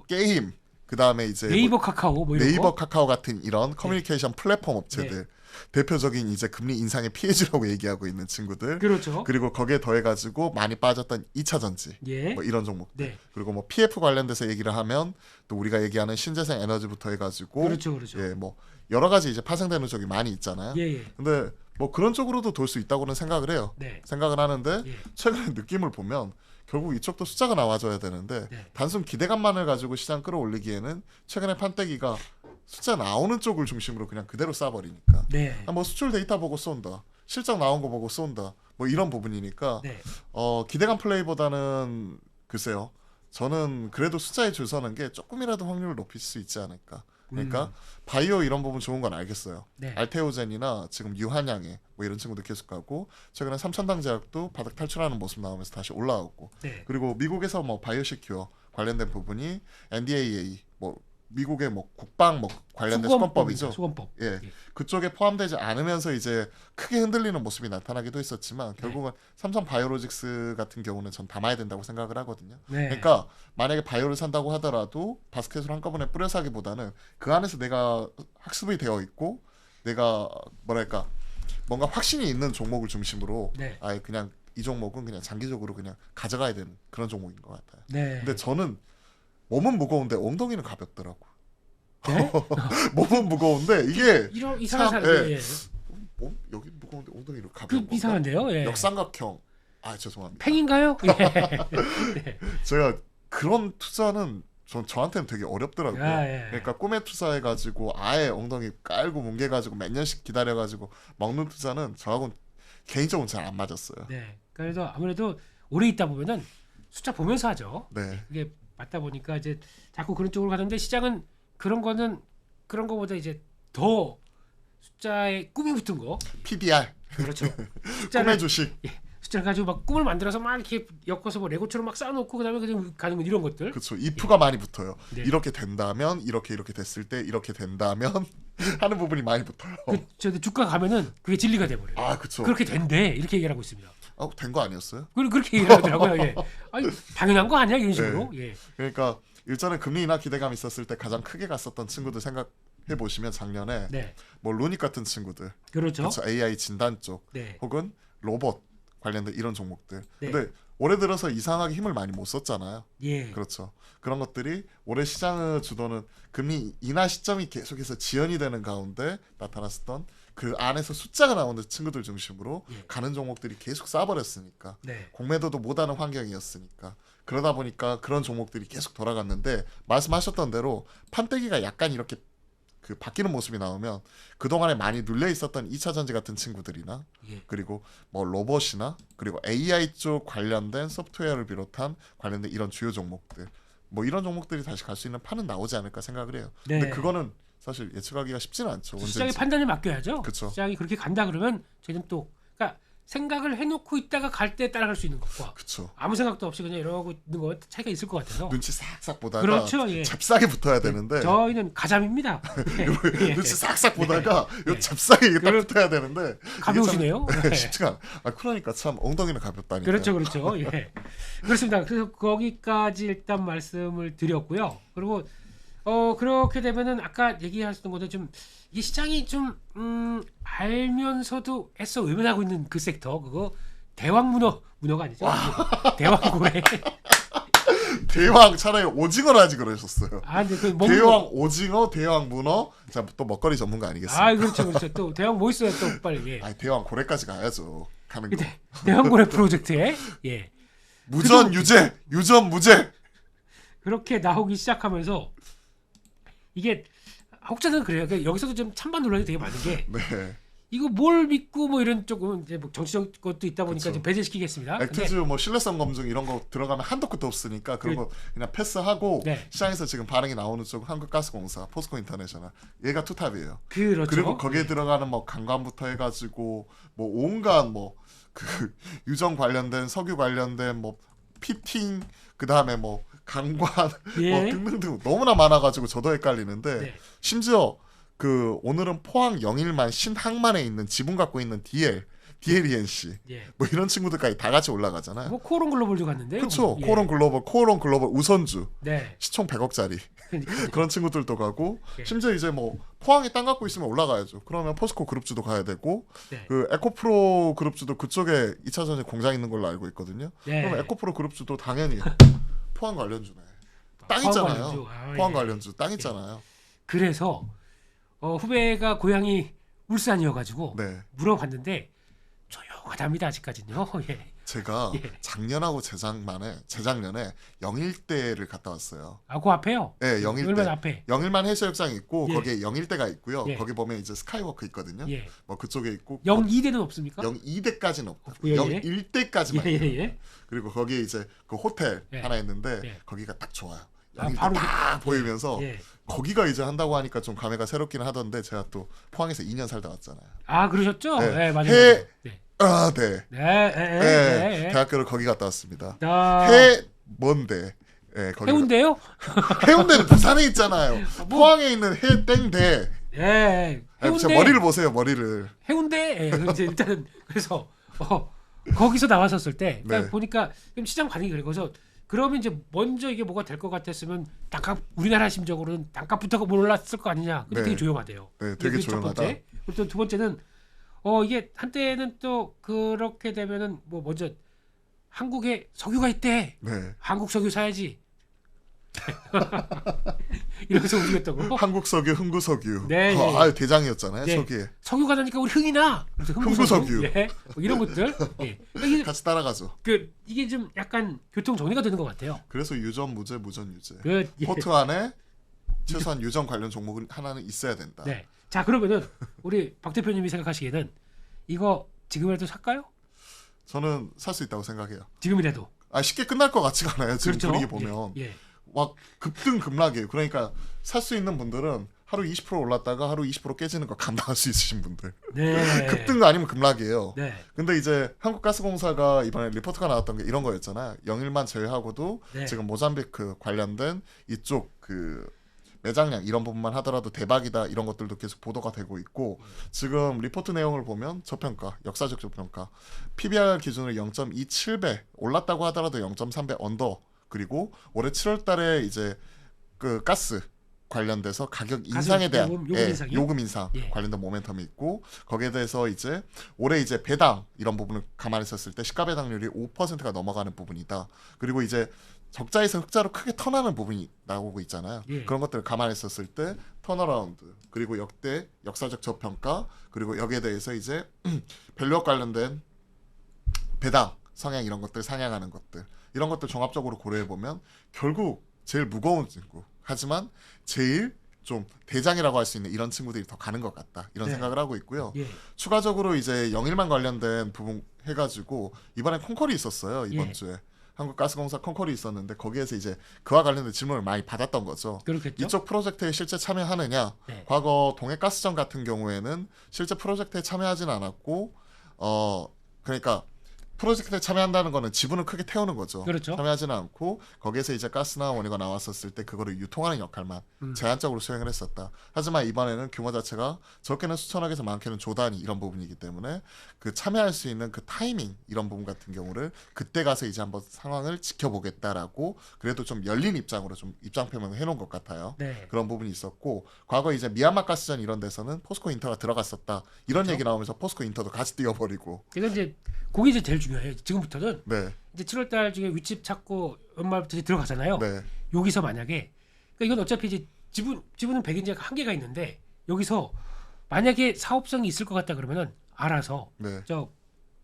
Speaker 3: 게임, 그 다음에 이제
Speaker 2: 네이버 카카오 뭐 이런
Speaker 3: 네이버
Speaker 2: 거.
Speaker 3: 카카오 같은 이런 커뮤니케이션 플랫폼 업체들
Speaker 2: 네.
Speaker 3: 대표적인 이제 금리 인상의 피해주라고 얘기하고 있는 친구들.
Speaker 2: 그렇죠.
Speaker 3: 그리고 거기에 더해가지고 많이 빠졌던 2차 전지,
Speaker 2: 예.
Speaker 3: 뭐 이런 종목.
Speaker 2: 네.
Speaker 3: 그리고 뭐 PF 관련돼서 얘기를 하면 또 우리가 얘기하는 신재생 에너지부터 해가지고
Speaker 2: 그렇죠.
Speaker 3: 뭐 여러 가지 이제 파생되는 쪽이 많이 있잖아요.
Speaker 2: 예.
Speaker 3: 근데 뭐 그런 쪽으로도 돌 수 있다고는 생각을 해요.
Speaker 2: 네.
Speaker 3: 생각을 하는데
Speaker 2: 예.
Speaker 3: 최근에 느낌을 보면 결국 이쪽도 숫자가 나와줘야 되는데
Speaker 2: 네.
Speaker 3: 단순 기대감만을 가지고 시장 끌어올리기에는 최근에 판때기가 숫자 나오는 쪽을 중심으로 그냥 그대로 쏴버리니까
Speaker 2: 네.
Speaker 3: 뭐 수출 데이터 보고 쏜다, 실적 나온 거 보고 쏜다, 뭐 이런 부분이니까
Speaker 2: 네.
Speaker 3: 기대감 플레이보다는 글쎄요, 저는 그래도 숫자에 줄 서는 게 조금이라도 확률을 높일 수 있지 않을까. 그러니까 바이오 이런 부분 좋은 건 알겠어요.
Speaker 2: 네.
Speaker 3: 알테오젠이나 지금 유한양에 뭐 이런 친구들 계속 가고 최근에 삼천당 제약도 바닥 탈출하는 모습 나오면서 다시 올라오고
Speaker 2: 네.
Speaker 3: 그리고 미국에서 뭐 바이오시큐어 관련된 부분이 NDAA 뭐 미국의 뭐 국방 뭐 관련된 수건법이죠.
Speaker 2: 수건법.
Speaker 3: 예, 그쪽에 포함되지 않으면서 이제 크게 흔들리는 모습이 나타나기도 했었지만 결국은 삼성 바이오로직스 같은 경우는 전 담아야 된다고 생각을 하거든요.
Speaker 2: 네.
Speaker 3: 그러니까 만약에 바이오를 산다고 하더라도 바스켓으로 한꺼번에 뿌려 사기보다는 그 안에서 내가 학습이 되어 있고 내가 뭐랄까 뭔가 확신이 있는 종목을 중심으로
Speaker 2: 네.
Speaker 3: 아예 그냥 이 종목은 그냥 장기적으로 그냥 가져가야 되는 그런 종목인 것 같아요.
Speaker 2: 네.
Speaker 3: 근데 저는 몸은 무거운데 엉덩이는 가볍더라고.
Speaker 2: 네?
Speaker 3: 몸은 무거운데 이게
Speaker 2: 이런 이상한
Speaker 3: 참,
Speaker 2: 사람.
Speaker 3: 예.
Speaker 2: 예.
Speaker 3: 몸 여기 무거운데 엉덩이로 가벼운
Speaker 2: 그
Speaker 3: 건가?
Speaker 2: 이상한데요. 예.
Speaker 3: 역삼각형. 아 죄송합니다.
Speaker 2: 팽인가요? 예.
Speaker 3: 제가 그런 투자는 저한테는 되게 어렵더라고요.
Speaker 2: 예.
Speaker 3: 그러니까 꿈에 투자해가지고 아예 엉덩이 깔고 뭉개가지고 몇 년씩 기다려가지고 먹는 투자는 저하고는 개인적으로 잘 안 맞았어요.
Speaker 2: 네. 그래도 아무래도 오래 있다 보면은 숫자 보면서 하죠.
Speaker 3: 네.
Speaker 2: 그게 맞다 보니까 이제 자꾸 그런 쪽으로 가는데 시장은 그런 거보다 이제 더 숫자에 꿈이 붙은 거.
Speaker 3: PBR.
Speaker 2: 그렇죠.
Speaker 3: 꿈의 주식.
Speaker 2: 숫자를 가지고 막 꿈을 만들어서 막 이렇게 엮어서 뭐 레고처럼 막 쌓아놓고 그다음에 그냥 가는 이런 것들.
Speaker 3: 그렇죠. if가 많이 붙어요.
Speaker 2: 네.
Speaker 3: 이렇게 된다면 이렇게 됐을 때 이렇게 된다면 하는 부분이 많이 붙어요.
Speaker 2: 저 주가 가면은 그게 진리가 돼 버려요.
Speaker 3: 아 그렇죠.
Speaker 2: 그렇게 된대 이렇게 얘기를 하고 있습니다.
Speaker 3: 된 거 아니었어요?
Speaker 2: 그렇게 얘기를 하더라고요. 예. 아니 당연한 거 아니야 이런 식으로.
Speaker 3: 네.
Speaker 2: 예.
Speaker 3: 그러니까 일전에 금리 인하 기대감 있었을 때 가장 크게 갔었던 친구들 생각해 보시면 작년에
Speaker 2: 네.
Speaker 3: 뭐 루닉 같은 친구들,
Speaker 2: 그렇죠.
Speaker 3: 그렇죠. AI 진단 쪽,
Speaker 2: 네.
Speaker 3: 혹은 로봇 관련된 이런 종목들.
Speaker 2: 네.
Speaker 3: 근데 올해 들어서 이상하게 힘을 많이 못 썼잖아요.
Speaker 2: 예.
Speaker 3: 그렇죠. 그런 것들이 올해 시장을 주도는 금리 인하 시점이 계속해서 지연이 되는 가운데 나타났었던 그 안에서 숫자가 나오는 친구들 중심으로
Speaker 2: 예.
Speaker 3: 가는 종목들이 계속 싸버렸으니까
Speaker 2: 네.
Speaker 3: 공매도도 못하는 환경이었으니까 그러다 보니까 그런 종목들이 계속 돌아갔는데 말씀하셨던 대로 판때기가 약간 이렇게 그 바뀌는 모습이 나오면 그동안에 많이 눌려 있었던 2차 전지 같은 친구들이나
Speaker 2: 예.
Speaker 3: 그리고 뭐 로봇이나 그리고 AI 쪽 관련된 소프트웨어를 비롯한 관련된 이런 주요 종목들 뭐 이런 종목들이 다시 갈 수 있는 판은 나오지 않을까 생각을 해요.
Speaker 2: 네.
Speaker 3: 근데 그거는 사실 예측하기가 쉽지는 않죠.
Speaker 2: 시장의
Speaker 3: 언제인지.
Speaker 2: 판단을 맡겨야죠.
Speaker 3: 그쵸.
Speaker 2: 시장이 그렇게 간다 그러면 저희는 또 그러니까 생각을 해놓고 있다가 갈 때 따라갈 수 있는 것과
Speaker 3: 그쵸.
Speaker 2: 아무 생각도 없이 그냥 이러고 있는 거 차이가 있을 것 같아서.
Speaker 3: 눈치 싹싹 보다가
Speaker 2: 그렇죠. 예.
Speaker 3: 잽싸게 붙어야 되는데
Speaker 2: 저희는 가잠입니다. 예.
Speaker 3: 눈치 싹싹 보다가
Speaker 2: 예.
Speaker 3: 요 잽싸게 이게 딱 붙어야 되는데
Speaker 2: 가벼우시네요.
Speaker 3: 이게 참
Speaker 2: 예.
Speaker 3: 쉽지가 않아. 그러니까 참 엉덩이는 가볍다니까.
Speaker 2: 그렇죠. 예. 그렇습니다. 그래서 거기까지 일단 말씀을 드렸고요. 그리고 그렇게 되면은 아까 얘기하셨던 것도 좀 이 시장이 좀 알면서도 애써 외면하고 있는 그 섹터 그거 대왕 문어가 아니죠? 대왕고래.
Speaker 3: 대왕 차라리 오징어를 하지 그러셨어요.
Speaker 2: 근데 그
Speaker 3: 대왕 오징어, 대왕 문어. 자, 또 먹거리 전문가 아니겠습니까?
Speaker 2: 그렇죠. 또 대왕 뭐 있어요? 또 빨리. 예.
Speaker 3: 대왕 고래까지 가야죠. 가는 거.
Speaker 2: 대왕고래 프로젝트에 예.
Speaker 3: 무전 유죄, 유전 무죄.
Speaker 2: 그렇게 나오기 시작하면서 이게 혹자는 그래요. 그러니까 여기서도 좀 찬반 논란이 되게 많은 게
Speaker 3: 네.
Speaker 2: 이거 뭘 믿고 뭐 이런 조금 이제 뭐 정치적 것도 있다 보니까
Speaker 3: 그쵸.
Speaker 2: 좀 배제시키겠습니다.
Speaker 3: 액트즈 뭐 신뢰성 검증 이런 거 들어가면 한도 끝도 없으니까 그런 거 그냥 패스하고
Speaker 2: 네.
Speaker 3: 시장에서 지금 반응이 나오는 쪽은 한국가스공사, 포스코 인터내셔널 얘가 투탑이에요.
Speaker 2: 그렇죠.
Speaker 3: 그리고 거기에 들어가는 뭐 강관부터 해가지고 뭐 온갖 뭐 그 유전 관련된 석유 관련된 뭐 피팅 그 다음에 뭐 강관
Speaker 2: 예.
Speaker 3: 뭐 등등등 너무나 많아가지고 저도 헷갈리는데
Speaker 2: 네.
Speaker 3: 심지어 그 오늘은 포항 영일만 신항만에 있는 지분 갖고 있는 DLENC
Speaker 2: 예.
Speaker 3: 뭐 이런 친구들까지 다 같이 올라가잖아요.
Speaker 2: 뭐 코론 글로벌도 갔는데요.
Speaker 3: 그렇죠.
Speaker 2: 예.
Speaker 3: 코론 글로벌 우선주
Speaker 2: 네.
Speaker 3: 시총 100억짜리
Speaker 2: 그러니까.
Speaker 3: 그런 친구들도 가고
Speaker 2: 예.
Speaker 3: 심지어 이제 뭐 포항에 땅 갖고 있으면 올라가야죠. 그러면 포스코 그룹주도 가야 되고
Speaker 2: 네.
Speaker 3: 그 에코프로 그룹주도 그쪽에 2차전에 공장 있는 걸로 알고 있거든요.
Speaker 2: 네.
Speaker 3: 그럼 에코프로 그룹주도 당연히 포항 관련주네. 땅
Speaker 2: 포항
Speaker 3: 있잖아요.
Speaker 2: 관련주.
Speaker 3: 포항
Speaker 2: 예.
Speaker 3: 관련주 땅 있잖아요.
Speaker 2: 그래서 후배가 고향이 울산이어가지고
Speaker 3: 네.
Speaker 2: 물어봤는데 조용하답니다 아직까지는요. 예.
Speaker 3: 제가
Speaker 2: 예.
Speaker 3: 작년하고 재작년에 영일대를 갔다 왔어요.
Speaker 2: 그 앞에요.
Speaker 3: 네, 영일대.
Speaker 2: 얼마나 앞에.
Speaker 3: 영일만 해수욕장 있고
Speaker 2: 예.
Speaker 3: 거기에 영일대가 있고요.
Speaker 2: 예.
Speaker 3: 거기 보면 이제 스카이워크 있거든요.
Speaker 2: 예.
Speaker 3: 뭐 그쪽에 있고
Speaker 2: 02대는 없습니까?
Speaker 3: 02대까지는 없고
Speaker 2: 없고요, 예.
Speaker 3: 01대까지만
Speaker 2: 예.
Speaker 3: 그리고 거기에 이제 그 호텔
Speaker 2: 예.
Speaker 3: 하나 있는데
Speaker 2: 예.
Speaker 3: 거기가 딱 좋아요.
Speaker 2: 아,
Speaker 3: 영일대
Speaker 2: 바로
Speaker 3: 딱 보이면서
Speaker 2: 예.
Speaker 3: 거기가 이제 한다고 하니까 좀 감회가 새롭기는 하던데 제가 또 포항에서 2년 살다 왔잖아요.
Speaker 2: 그러셨죠?
Speaker 3: 네.
Speaker 2: 네, 맞아요.
Speaker 3: 해-
Speaker 2: 네.
Speaker 3: 네.
Speaker 2: 네.
Speaker 3: 대학교를 거기 갔다 왔습니다.
Speaker 2: 아,
Speaker 3: 뭔데? 예, 거기
Speaker 2: 해운대요?
Speaker 3: 해운대는 부산에 있잖아요.
Speaker 2: 뭐-
Speaker 3: 포항에 있는 해땡대.
Speaker 2: 예.
Speaker 3: 제
Speaker 2: 해운대.
Speaker 3: 머리를 보세요, 머리를.
Speaker 2: 해운대. 예. 이제 일단은 그래서 거기서 나왔었을 때 딱
Speaker 3: 네.
Speaker 2: 보니까 좀 시장 반응이 그래. 그래서 그러면 이제 먼저 이게 뭐가 될 것 같았으면 땅값 우리나라 심적으로는 땅값부터 올랐을 거 아니냐. 근데
Speaker 3: 네.
Speaker 2: 되게 조용하대요.
Speaker 3: 네, 되게
Speaker 2: 이게 첫
Speaker 3: 조용하다.
Speaker 2: 번째. 그리고 또 두 번째는 이게 한때는 또 그렇게 되면은 뭐 먼저 한국에 석유가 있대.
Speaker 3: 네.
Speaker 2: 한국 석유 사야지. 이러면서 움직였다고.
Speaker 3: 한국 석유, 흥구 석유.
Speaker 2: 네, 네.
Speaker 3: 아유 대장이었잖아요,
Speaker 2: 네.
Speaker 3: 석유에.
Speaker 2: 석유가 나니까 우리 흥이 나. 그래서
Speaker 3: 흥부석유.
Speaker 2: 예. 뭐 이런 것들. 예. 이게
Speaker 3: 같이 따라가죠.
Speaker 2: 이게 좀 약간 교통 정리가 되는 것 같아요.
Speaker 3: 그래서 유전 무죄, 무전 유죄.
Speaker 2: 예.
Speaker 3: 포트 안에 최소한 유전 관련 종목은 하나는 있어야 된다.
Speaker 2: 네. 자 그러면은 우리 박 대표님이 생각하시기에는 이거 지금이라도 살까요?
Speaker 3: 저는 살 수 있다고 생각해요.
Speaker 2: 지금이라도.
Speaker 3: 쉽게 끝날 것 같지가 않아요. 지금
Speaker 2: 그렇죠.
Speaker 3: 분위기 보면.
Speaker 2: 예.
Speaker 3: 막 급등급락이에요. 그러니까 살 수 있는 분들은 하루 20% 올랐다가 하루 20% 깨지는 거 감당할 수 있으신 분들.
Speaker 2: 네.
Speaker 3: 급등 아니면 급락이에요.
Speaker 2: 네.
Speaker 3: 근데 이제 한국가스공사가 이번에 리포트가 나왔던 게 이런 거였잖아요. 영일만 제외하고도
Speaker 2: 네.
Speaker 3: 지금 모잠비크 관련된 이쪽 그 매장량 이런 부분만 하더라도 대박이다 이런 것들도 계속 보도가 되고 있고 지금 리포트 내용을 보면 저평가, 역사적 저평가 PBR 기준으로 0.27배 올랐다고 하더라도 0.3배 언더 그리고 올해 7월달에 이제 그 가스 관련돼서 가격 인상에 대한 요금 인상
Speaker 2: 예.
Speaker 3: 관련된 모멘텀이 있고 거기에 대해서 이제 올해 이제 배당 이런 부분을 감안했었을 때 시가 배당률이 5%가 넘어가는 부분이다. 그리고 이제 적자에서 흑자로 크게 턴하는 부분이 나오고 있잖아요.
Speaker 2: 예.
Speaker 3: 그런 것들을 감안했었을 때 턴어라운드 그리고 역대 역사적 저평가 그리고 여기에 대해서 이제 밸류업 관련된 배당 성향 이런 것들 상향하는 것들 이런 것들 종합적으로 고려해 보면 결국 제일 무거운 친구 하지만 제일 좀 대장이라고 할 수 있는 이런 친구들이 더 가는 것 같다 이런
Speaker 2: 네.
Speaker 3: 생각을 하고 있고요.
Speaker 2: 예.
Speaker 3: 추가적으로 이제 영일만 관련된 부분 해가지고 이번에 콩컬이 있었어요 이번
Speaker 2: 예.
Speaker 3: 주에 한국가스공사 컨콜이 있었는데 거기에서 이제 그와 관련된 질문을 많이 받았던 거죠.
Speaker 2: 그렇겠죠.
Speaker 3: 이쪽 프로젝트에 실제 참여하느냐?
Speaker 2: 네.
Speaker 3: 과거 동해가스전 같은 경우에는 실제 프로젝트에 참여하진 않았고 그러니까 프로젝트에 참여한다는 거는 지분을 크게 태우는 거죠.
Speaker 2: 그렇죠.
Speaker 3: 참여하지는 않고 거기에서 이제 가스나 원유가 나왔었을 때 그거를 유통하는 역할만 제한적으로 수행을 했었다. 하지만 이번에는 규모 자체가 적게는 수천억에서 많게는 조 단위 이런 부분이기 때문에 그 참여할 수 있는 그 타이밍 이런 부분 같은 경우를 그때 가서 이제 한번 상황을 지켜보겠다라고 그래도 좀 열린 입장으로 좀 입장 표명을 해놓은 것 같아요.
Speaker 2: 네.
Speaker 3: 그런 부분이 있었고 과거 이제 미얀마 가스전 이런 데서는 포스코 인터가 들어갔었다 이런
Speaker 2: 그렇죠.
Speaker 3: 얘기 나오면서 포스코 인터도 같이 뛰어버리고
Speaker 2: 이건 이제 그게 이제 제일 중요해요. 지금부터는
Speaker 3: 네.
Speaker 2: 이제 7월달 중에 윗집 찾고 연말부터 이제 들어가잖아요.
Speaker 3: 네.
Speaker 2: 여기서 만약에 그러니까 이건 어차피 이제 지분은 100인제가 한계가 있는데 여기서 만약에 사업성이 있을 것 같다 그러면은 알아서
Speaker 3: 네.
Speaker 2: 저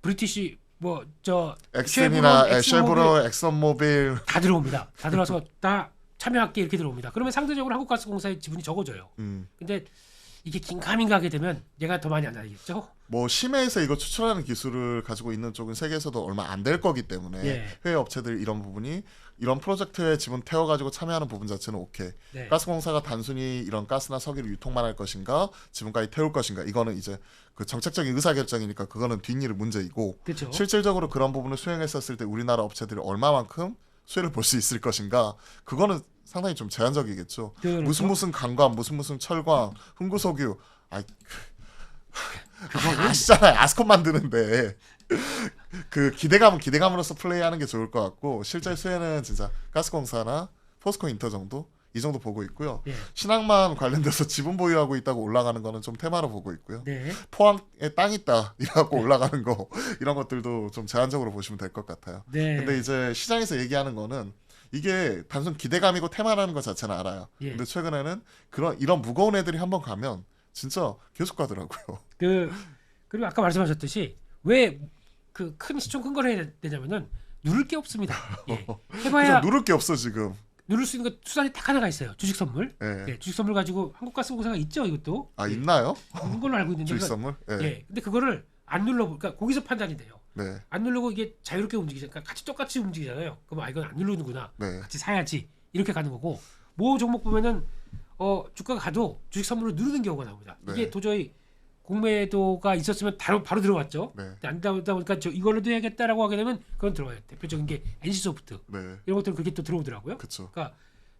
Speaker 2: 브리티시 뭐 저
Speaker 3: 엑센이나 쉐보로, 엑선모빌
Speaker 2: 다 들어옵니다. 다 들어와서 다 참여할게 이렇게 들어옵니다. 그러면 상대적으로 한국가스공사의 지분이 적어져요. 근데 이게 긴가민가 하게 되면 얘가 더 많이 안 나겠죠?
Speaker 3: 뭐 심해에서 이거 추출하는 기술을 가지고 있는 쪽은 세계에서도 얼마 안 될 거기 때문에
Speaker 2: 예.
Speaker 3: 해외 업체들 이런 부분이 이런 프로젝트에 지분 태워가지고 참여하는 부분 자체는 오케이.
Speaker 2: 네.
Speaker 3: 가스공사가 단순히 이런 가스나 석유를 유통만 할 것인가 지분까지 태울 것인가 이거는 이제 그 정책적인 의사결정이니까 그거는 뒷일 문제이고
Speaker 2: 그렇죠.
Speaker 3: 실질적으로 그런 부분을 수행했었을 때 우리나라 업체들이 얼마만큼 수혜를 볼 수 있을 것인가 그거는 상당히 좀 제한적이겠죠.
Speaker 2: 그렇죠.
Speaker 3: 무슨 강광 무슨 철광 흥구석유 아시잖아요. 아스콘 만드는데 그 기대감은 기대감으로서 플레이하는 게 좋을 것 같고 실제 수혜는 진짜 가스공사나 포스코 인터 정도 이 정도 보고 있고요.
Speaker 2: 예.
Speaker 3: 신항만 관련돼서 지분 보유하고 있다고 올라가는 거는 좀 테마로 보고 있고요.
Speaker 2: 네.
Speaker 3: 포항에 땅 있다 이라고 올라가는 거 이런 것들도 좀 제한적으로 보시면 될 것 같아요.
Speaker 2: 네.
Speaker 3: 근데 이제 시장에서 얘기하는 거는 이게 단순 기대감이고 테마라는 것 자체는 알아요.
Speaker 2: 예.
Speaker 3: 근데 최근에는 이런 무거운 애들이 한번 가면 진짜 계속 가더라고요.
Speaker 2: 그리고 아까 말씀하셨듯이 왜 그 큰 시총 큰 거를 해야 되냐면은 누를 게 없습니다. 예. 해봐야
Speaker 3: 그래서 누를 게 없어 지금.
Speaker 2: 누를 수 있는 거 수단이 딱 하나가 있어요. 주식 선물.
Speaker 3: 예.
Speaker 2: 예, 주식 선물 가지고 한국가스공사가 있죠, 이것도.
Speaker 3: 아
Speaker 2: 예.
Speaker 3: 있나요?
Speaker 2: 있는 걸로 알고 있는데.
Speaker 3: 주식 선물? 예.
Speaker 2: 예. 근데 그거를 안 눌러 그러니까 거기서 판단이 돼요.
Speaker 3: 네.
Speaker 2: 안 누르고 이게 자유롭게 움직이잖아요. 그러니까 같이 똑같이 움직이잖아요. 그럼 이건 안 누르는구나.
Speaker 3: 네.
Speaker 2: 같이 사야지. 이렇게 가는 거고. 뭐 종목 보면은 주가가 가도 주식 선물을 누르는 경우가 나옵니다.
Speaker 3: 네.
Speaker 2: 이게 도저히 공매도가 있었으면 바로 들어왔죠.
Speaker 3: 네.
Speaker 2: 근데 안 나오다 보니까 이걸로도 해야겠다라고 하게 되면 그건 들어와요. 대표적인 게 NC소프트
Speaker 3: 네.
Speaker 2: 이런 것들은 그렇게 또 들어오더라고요.
Speaker 3: 그렇죠.
Speaker 2: 그러니까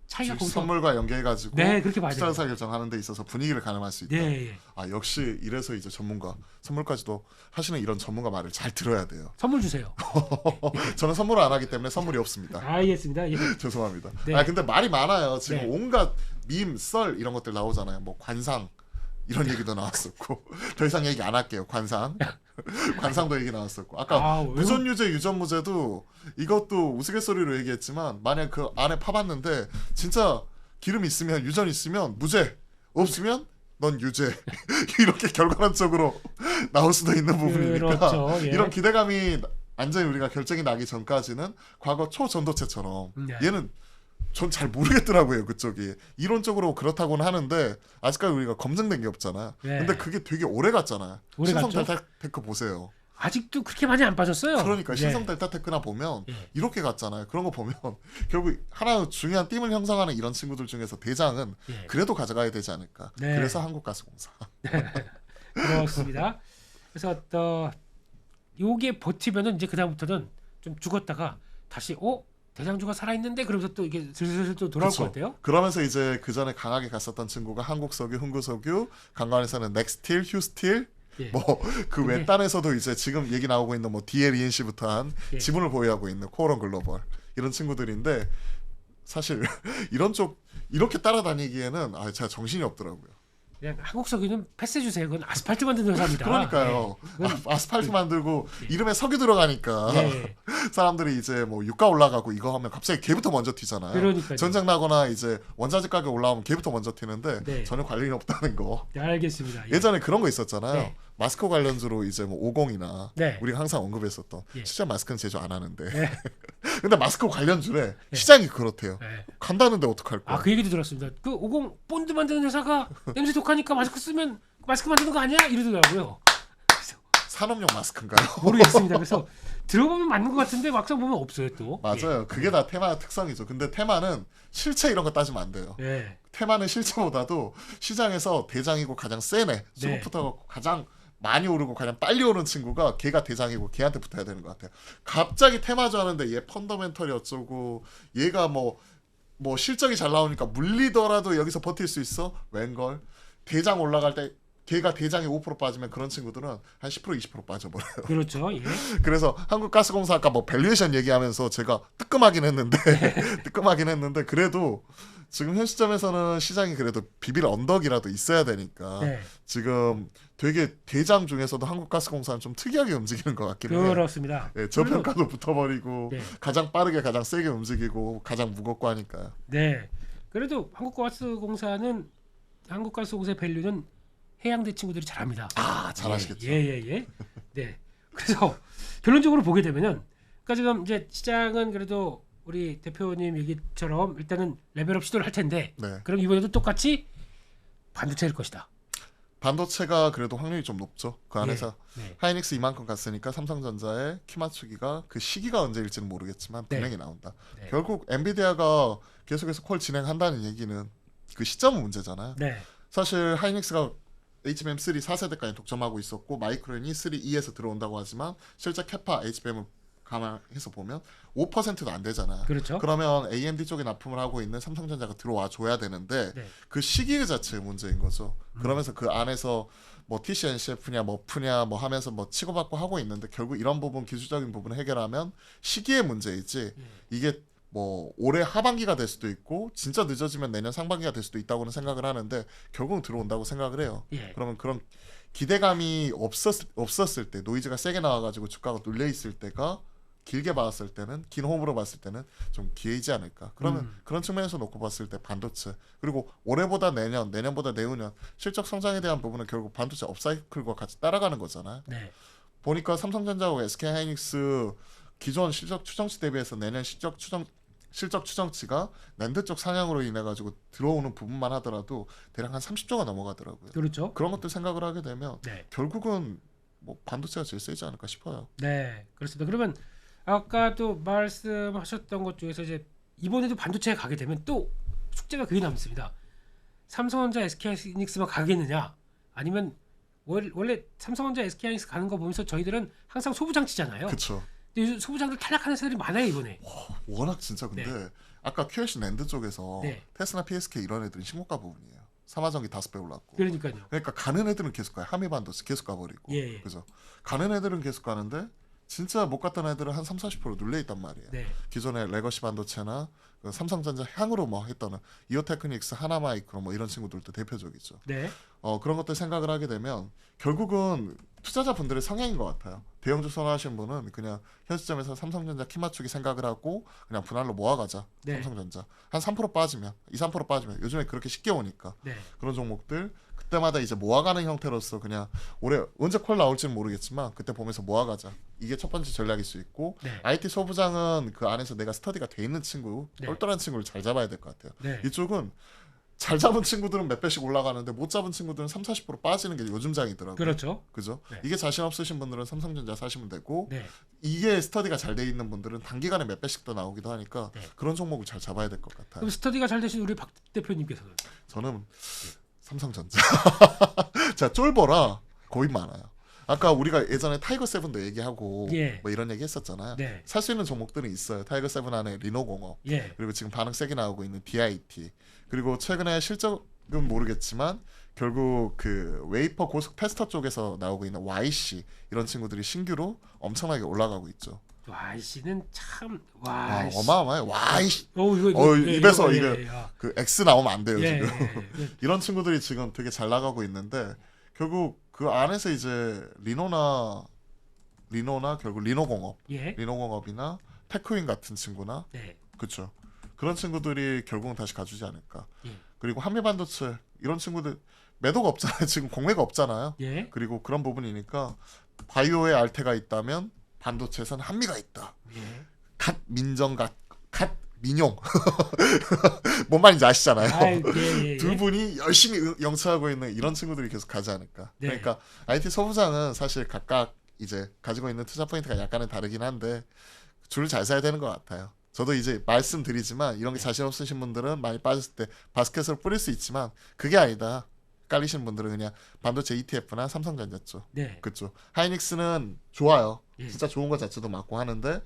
Speaker 2: 차이가
Speaker 3: 주식
Speaker 2: 거기서
Speaker 3: 선물과 연계해가지고
Speaker 2: 네, 그렇게 봐야
Speaker 3: 투자
Speaker 2: 돼요.
Speaker 3: 의사 결정하는 데 있어서 분위기를 가늠할 수 있다.
Speaker 2: 네, 예.
Speaker 3: 아 역시 이래서 이제 전문가 선물까지도 하시는 이런 전문가 말을 잘 들어야 돼요.
Speaker 2: 선물 주세요.
Speaker 3: 저는 선물을 안 하기 때문에 선물이 없습니다.
Speaker 2: 알겠습니다. 예.
Speaker 3: 죄송합니다.
Speaker 2: 네.
Speaker 3: 아 근데 말이 많아요. 지금
Speaker 2: 네.
Speaker 3: 온갖 밈, 썰 이런 것들 나오잖아요. 뭐 관상 이런 얘기도 나왔었고 더 이상 얘기 안 할게요. 관상 관상도 얘기 나왔었고 아까 무전유제 유전무제도 이것도 우스갯소리로 얘기했지만 만약 그 안에 파봤는데 진짜 기름 있으면 유전 있으면 무죄 없으면 넌 유죄 이렇게 결과론적으로 나올 수도 있는 부분이니까
Speaker 2: 그렇죠. 예.
Speaker 3: 이런 기대감이 완전히 우리가 결정이 나기 전까지는 과거 초전도체처럼
Speaker 2: 네.
Speaker 3: 얘는 전 잘 모르겠더라고요. 그쪽이 이론적으로 그렇다고는 하는데 아직까지 우리가 검증된 게 없잖아요.
Speaker 2: 네.
Speaker 3: 근데 그게 되게 오래 갔잖아요.
Speaker 2: 오래
Speaker 3: 신성
Speaker 2: 갔죠?
Speaker 3: 델타 테크 보세요.
Speaker 2: 아직도 그렇게 많이 안 빠졌어요.
Speaker 3: 그러니까
Speaker 2: 예.
Speaker 3: 신성 델타 테크나 보면
Speaker 2: 예.
Speaker 3: 이렇게 갔잖아요. 그런 거 보면 결국 하나 중요한 팀을 형성하는 이런 친구들 중에서 대장은
Speaker 2: 예.
Speaker 3: 그래도 가져가야 되지 않을까.
Speaker 2: 네.
Speaker 3: 그래서 한국가스공사.
Speaker 2: 그렇습니다. 그래서 요게 버티면은 이제 그다음부터는 좀 죽었다가 다시 대장주가 살아있는데 그러면서 또 이게 슬슬 또 돌아올
Speaker 3: 그쵸.
Speaker 2: 것 같아요.
Speaker 3: 그러면서 이제 그 전에 강하게 갔었던 친구가 한국석유, 흥구석유, 강간에서는 넥스틸, 휴스틸,
Speaker 2: 예.
Speaker 3: 뭐 그
Speaker 2: 근데-
Speaker 3: 외딴에서도 이제 지금 얘기 나오고 있는 뭐 DLENC부터 한
Speaker 2: 예.
Speaker 3: 지분을 보유하고 있는 코어런 글로벌 이런 친구들인데 사실 이런 쪽 이렇게 따라다니기에는 제가 정신이 없더라고요.
Speaker 2: 그냥 한국석유는 패스해 주세요. 그건 아스팔트 만드는 회사입니다.
Speaker 3: 그러니까요.
Speaker 2: 예. 그건-
Speaker 3: 아스팔트 만들고 이름에 석유 들어가니까
Speaker 2: 예.
Speaker 3: 사람들이 이제 뭐 유가 올라가고 이거 하면 갑자기 걔부터 먼저 튀잖아요.
Speaker 2: 그러니까요.
Speaker 3: 전쟁 나거나 이제 원자재 가격 올라오면 걔부터 먼저 튀는데
Speaker 2: 네.
Speaker 3: 전혀 관련이 없다는 거.
Speaker 2: 네, 알겠습니다. 예.
Speaker 3: 예전에 그런 거 있었잖아요.
Speaker 2: 네.
Speaker 3: 마스크 관련주로 이제 뭐 50이나
Speaker 2: 네.
Speaker 3: 우리가 항상 언급했었던
Speaker 2: 예.
Speaker 3: 실제 마스크는 제조 안 하는데.
Speaker 2: 네.
Speaker 3: 근데 마스크 관련주래 시장이 그렇대요.
Speaker 2: 네.
Speaker 3: 간다는데 어떡할 거야?
Speaker 2: 그 얘기도 들었습니다. 그 50 본드 만드는 회사가 냄새 독하니까 마스크 쓰면 마스크 만드는 거 아니야? 이러더라고요.
Speaker 3: 산업용 마스크인가요?
Speaker 2: 모르겠습니다. 그래서 들어보면 맞는 것 같은데 막상 보면 없어요 또.
Speaker 3: 맞아요. 그게 다 테마 특성이죠. 근데 테마는 실체 이런 거 따지면 안 돼요.
Speaker 2: 예.
Speaker 3: 테마는 실체보다도 시장에서 대장이고 가장 센 애, 수급부터 가장 많이 오르고 가장 빨리 오른 친구가 걔가 대장이고 걔한테 붙어야 되는 것 같아요. 갑자기 테마주 하는데 얘 펀더멘털이 어쩌고 얘가 뭐 실적이 잘 나오니까 물리더라도 여기서 버틸 수 있어? 웬걸? 대장 올라갈 때 걔가 대장이 5% 빠지면 그런 친구들은 한 10% 20% 빠져버려요.
Speaker 2: 그렇죠. 예.
Speaker 3: 그래서 한국가스공사 아까 뭐 밸류에이션 얘기하면서 제가 뜨끔하긴 했는데 그래도 지금 현 시점에서는 시장이 그래도 비빌 언덕이라도 있어야 되니까
Speaker 2: 네.
Speaker 3: 지금 되게 대장 중에서도 한국가스공사는 좀 특이하게 움직이는 것 같긴 해요.
Speaker 2: 그렇습니다.
Speaker 3: 네, 저평가도 붙어버리고
Speaker 2: 네.
Speaker 3: 가장 빠르게 가장 세게 움직이고 가장 무겁고 하니까요.
Speaker 2: 네. 그래도 한국가스공사의 밸류는 해양대 친구들이 잘합니다.
Speaker 3: 아, 잘하시겠죠.
Speaker 2: 예. 네. 그래서 결론적으로 보게 되면은, 그러니까 지금 이제 시장은 그래도 우리 대표님 얘기처럼 일단은 레벨업 시도를 할 텐데,
Speaker 3: 네.
Speaker 2: 그럼 이번에도 똑같이 반도체일 것이다.
Speaker 3: 반도체가 그래도 확률이 좀 높죠. 그 안에서
Speaker 2: 네.
Speaker 3: 하이닉스 이만큼 갔으니까 삼성전자의 키 맞추기가 그 시기가 언제일지는 모르겠지만
Speaker 2: 네.
Speaker 3: 분명히 나온다.
Speaker 2: 네.
Speaker 3: 결국 엔비디아가 계속해서 콜 진행한다는 얘기는 그 시점은 문제잖아요.
Speaker 2: 네.
Speaker 3: 사실 하이닉스가 HBM3 4세대까지 독점하고 있었고 마이크론이 3E에서 들어온다고 하지만 실제 캐파 HBM을 감안해서 보면 5%도 안 되잖아요.
Speaker 2: 그렇죠.
Speaker 3: 그러면 AMD 쪽에 납품을 하고 있는 삼성전자가 들어와 줘야 되는데
Speaker 2: 네.
Speaker 3: 그 시기 그 자체의 문제인 거죠. 그러면서 그 안에서 뭐 TCNCF냐 뭐 푸냐 뭐 하면서 뭐 치고받고 하고 있는데 결국 이런 부분 기술적인 부분을 해결하면 시기의 문제이지 이게 뭐 올해 하반기가 될 수도 있고 진짜 늦어지면 내년 상반기가 될 수도 있다고는 생각을 하는데 결국은 들어온다고 생각을 해요.
Speaker 2: 예.
Speaker 3: 그러면 그런 기대감이 없었을 때 노이즈가 세게 나와가지고 주가가 눌려 있을 때가 길게 봤을 때는 긴 홈으로 봤을 때는 좀 기회이지 않을까. 그러면 그런 측면에서 놓고 봤을 때 반도체 그리고 올해보다 내년보다 내후년 실적 성장에 대한 부분은 결국 반도체 업사이클과 같이 따라가는 거잖아요.
Speaker 2: 네.
Speaker 3: 보니까 삼성전자하고 SK하이닉스 기존 실적 추정치 대비해서 내년 실적 추정치가 낸드 쪽 상향으로 인해 가지고 들어오는 부분만 하더라도 대략 한 30조가 넘어가더라고요.
Speaker 2: 그렇죠.
Speaker 3: 그런 것들 생각을 하게 되면
Speaker 2: 네.
Speaker 3: 결국은 뭐 반도체가 제일 세지 않을까 싶어요.
Speaker 2: 네. 그렇습니다. 그러면 아까도 말씀하셨던 것 중에서 이제 이번에도 반도체에 가게 되면 또 숙제가 그게 남습니다. 삼성전자, SK하이닉스만 가겠느냐? 아니면 원래 삼성전자, SK하이닉스 가는 거 보면서 저희들은 항상 소부장치잖아요.
Speaker 3: 그렇죠.
Speaker 2: 근데 요즘 소부장들 탈락하는 세들이 많아요 이번에.
Speaker 3: 워낙 진짜 근데 아까 QLC 낸드 쪽에서
Speaker 2: 네.
Speaker 3: 테스나, PSK 이런 애들은 신고가 부분이에요. 삼화전기 5배 올랐고.
Speaker 2: 그러니까요.
Speaker 3: 그러니까 가는 애들은 계속 가요. 한미반도체 계속 가버리고.
Speaker 2: 예.
Speaker 3: 그죠. 가는 애들은 계속 가는데 진짜 못 갔던 애들은 한 30-40% 눌려 있단 말이에요.
Speaker 2: 네.
Speaker 3: 기존의 레거시 반도체나 그 삼성전자 향으로 뭐 했던 이오테크닉스, 하나마이크로 뭐 이런 친구들도 대표적이죠.
Speaker 2: 네.
Speaker 3: 그런 것들 생각을 하게 되면 결국은 투자자분들의 성향인 것 같아요. 대형주 선호하시는 분은 그냥 현 시점에서 삼성전자 키 맞추기 생각을 하고 그냥 분할로 모아가자.
Speaker 2: 네.
Speaker 3: 삼성전자 한 3% 빠지면 2-3% 빠지면 요즘에 그렇게 쉽게 오니까
Speaker 2: 네.
Speaker 3: 그런 종목들 그때마다 이제 모아가는 형태로서 그냥 올해 언제 콜 나올지는 모르겠지만 그때 보면서 모아가자. 이게 첫 번째 전략일 수 있고
Speaker 2: 네.
Speaker 3: IT 소부장은 그 안에서 내가 스터디가 돼 있는 친구,
Speaker 2: 네.
Speaker 3: 똘똘한 친구를 잘 잡아야 될 것 같아요.
Speaker 2: 네.
Speaker 3: 이쪽은 잘 잡은 친구들은 몇 배씩 올라가는데 못 잡은 친구들은 30-40% 빠지는 게 요즘 장이더라고요.
Speaker 2: 그렇죠.
Speaker 3: 그죠?
Speaker 2: 네.
Speaker 3: 이게 자신 없으신 분들은 삼성전자 사시면 되고
Speaker 2: 네.
Speaker 3: 이게 스터디가 잘 돼 있는 분들은 단기간에 몇 배씩 더 나오기도 하니까
Speaker 2: 네.
Speaker 3: 그런 종목을 잘 잡아야 될 것 같아요.
Speaker 2: 그럼 스터디가 잘 되신 우리 박 대표님께서는
Speaker 3: 저는 삼성전자. 자, 쫄보라 고인 많아요. 아까 우리가 예전에 타이거 세븐도 얘기하고
Speaker 2: 예.
Speaker 3: 뭐 이런 얘기 했었잖아요.
Speaker 2: 네.
Speaker 3: 살 수 있는 종목들은 있어요. 타이거 세븐 안에 리노공업
Speaker 2: 예.
Speaker 3: 그리고 지금 반응 세게 나오고 있는 DIT 그리고 최근에 실적은 모르겠지만 결국 그 웨이퍼 고속 테스터 쪽에서 나오고 있는 YC 이런 친구들이 신규로 엄청나게 올라가고 있죠.
Speaker 2: YC는 참
Speaker 3: 와, 어마어마해. YC.
Speaker 2: 이거
Speaker 3: 입에서
Speaker 2: 이거,
Speaker 3: 이게 그 X 나오면 안 돼요
Speaker 2: 예,
Speaker 3: 지금. 이런 친구들이 지금 되게 잘 나가고 있는데 결국 그 안에서 이제 리노나 결국 리노공업,
Speaker 2: 예.
Speaker 3: 리노공업이나 테크윈 같은 친구나
Speaker 2: 네.
Speaker 3: 그렇죠. 그런 친구들이 결국은 다시 가주지 않을까.
Speaker 2: 예.
Speaker 3: 그리고 한미반도체 이런 친구들 매도가 없잖아요. 지금 공매가 없잖아요.
Speaker 2: 예.
Speaker 3: 그리고 그런 부분이니까 바이오에 알테가 있다면 반도체에서는 한미가 있다.
Speaker 2: 예.
Speaker 3: 갓 민용 뭔 말인지 아시잖아요.
Speaker 2: 아유, 예.
Speaker 3: 두 분이 열심히 영차하고 있는 이런 친구들이 계속 가지 않을까.
Speaker 2: 네.
Speaker 3: 그러니까 IT 소부장은 사실 각각 이제 가지고 있는 투자 포인트가 약간은 다르긴 한데 줄을 잘 사야 되는 것 같아요. 저도 이제 말씀드리지만 이런 게 자신 없으신 분들은 많이 빠졌을 때 바스켓으로 뿌릴 수 있지만 그게 아니다. 깔리시는 분들은 그냥 반도체 ETF나 삼성전자 쪽
Speaker 2: 네.
Speaker 3: 그쪽 하이닉스는 좋아요.
Speaker 2: 예.
Speaker 3: 진짜 좋은 거 자체도 맞고 하는데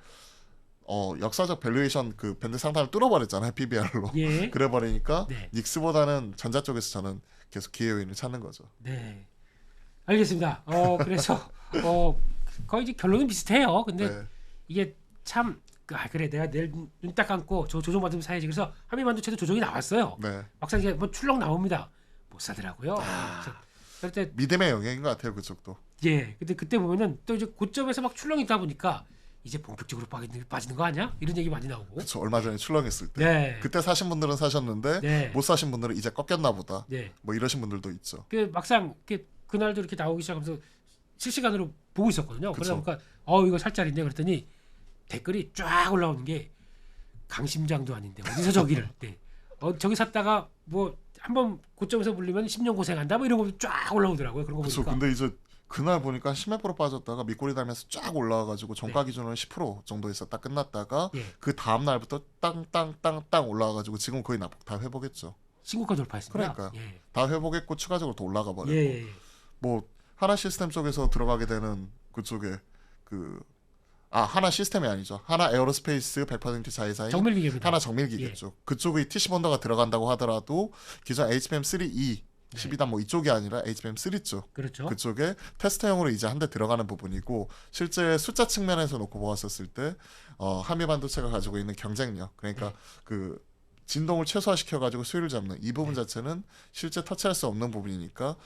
Speaker 3: 역사적 밸류에이션 그 밴드 상단을 뚫어버렸잖아요. PBR로.
Speaker 2: 예.
Speaker 3: 그래버리니까
Speaker 2: 네.
Speaker 3: 닉스보다는 전자 쪽에서 저는 계속 기회 요인을 찾는 거죠.
Speaker 2: 네. 알겠습니다. 그래서 거의 이제 결론은 비슷해요. 근데
Speaker 3: 네.
Speaker 2: 이게 참 그래 내가 내일 눈 딱 감고 저 조정 받으면 사야지. 그래서 한미반도체도 조정이 나왔어요.
Speaker 3: 네.
Speaker 2: 막상 이게 뭐 출렁 나옵니다. 못 사더라고요. 그럴 때
Speaker 3: 믿음의 영역인 것 같아요. 그쪽도.
Speaker 2: 예. 근데 그때 보면은 또 이제 고점에서 막 출렁이 있다 보니까 이제 본격적으로 빠지는 거 아니야? 이런 얘기 많이 나오고.
Speaker 3: 그렇죠. 얼마 전에 출렁했을 때.
Speaker 2: 네.
Speaker 3: 그때 사신 분들은 사셨는데
Speaker 2: 네.
Speaker 3: 못 사신 분들은 이제 꺾였나 보다.
Speaker 2: 네.
Speaker 3: 뭐 이러신 분들도 있죠.
Speaker 2: 그 막상 그날도 이렇게 나오기 시작하면서 실시간으로 보고 있었거든요.
Speaker 3: 그쵸.
Speaker 2: 그러다 보니까 이거 살 자리인데 그랬더니 댓글이 쫙 올라오는 게 강심장도 아닌데 어디서 저기를 네. 저기 샀다가 뭐 한번 고점에서 물리면 10년 고생한다 뭐 이런 거 쫙 올라오더라고요. 그런 거
Speaker 3: 그렇죠.
Speaker 2: 보니까.
Speaker 3: 근데 이제 그날 보니까 10몇 프로 빠졌다가 밑꼬리 달면서 쫙 올라와가지고 정가 기준으로 10% 정도에서 딱 끝났다가
Speaker 2: 예.
Speaker 3: 그 다음 날부터 땅땅땅땅 올라와가지고 지금 거의 다 회복했죠.
Speaker 2: 신고가 돌파했습니다.
Speaker 3: 그러니까요.
Speaker 2: 예.
Speaker 3: 다 회복했고 추가적으로 더 올라가 버렸고
Speaker 2: 예.
Speaker 3: 뭐 하나 시스템 쪽에서 들어가게 되는 그쪽에 하나 시스템이 아니죠. 하나 에어로스페이스 100% 자회사인
Speaker 2: 정밀기계입니다.
Speaker 3: 하나 정밀기계죠. 그쪽의 TC 번더가 들어간다고 하더라도 기존 HBM3E 12단 뭐 이쪽이 아니라 HBM3 쪽
Speaker 2: 그렇죠.
Speaker 3: 그쪽에 테스트용으로 이제 한 대 들어가는 부분이고 실제 숫자 측면에서 놓고 보았었을 때 한미 반도체가 가지고 있는 경쟁력 그러니까 그 진동을 최소화시켜 가지고 수율을 잡는 이 부분 자체는 실제 터치할 수 없는 부분이니까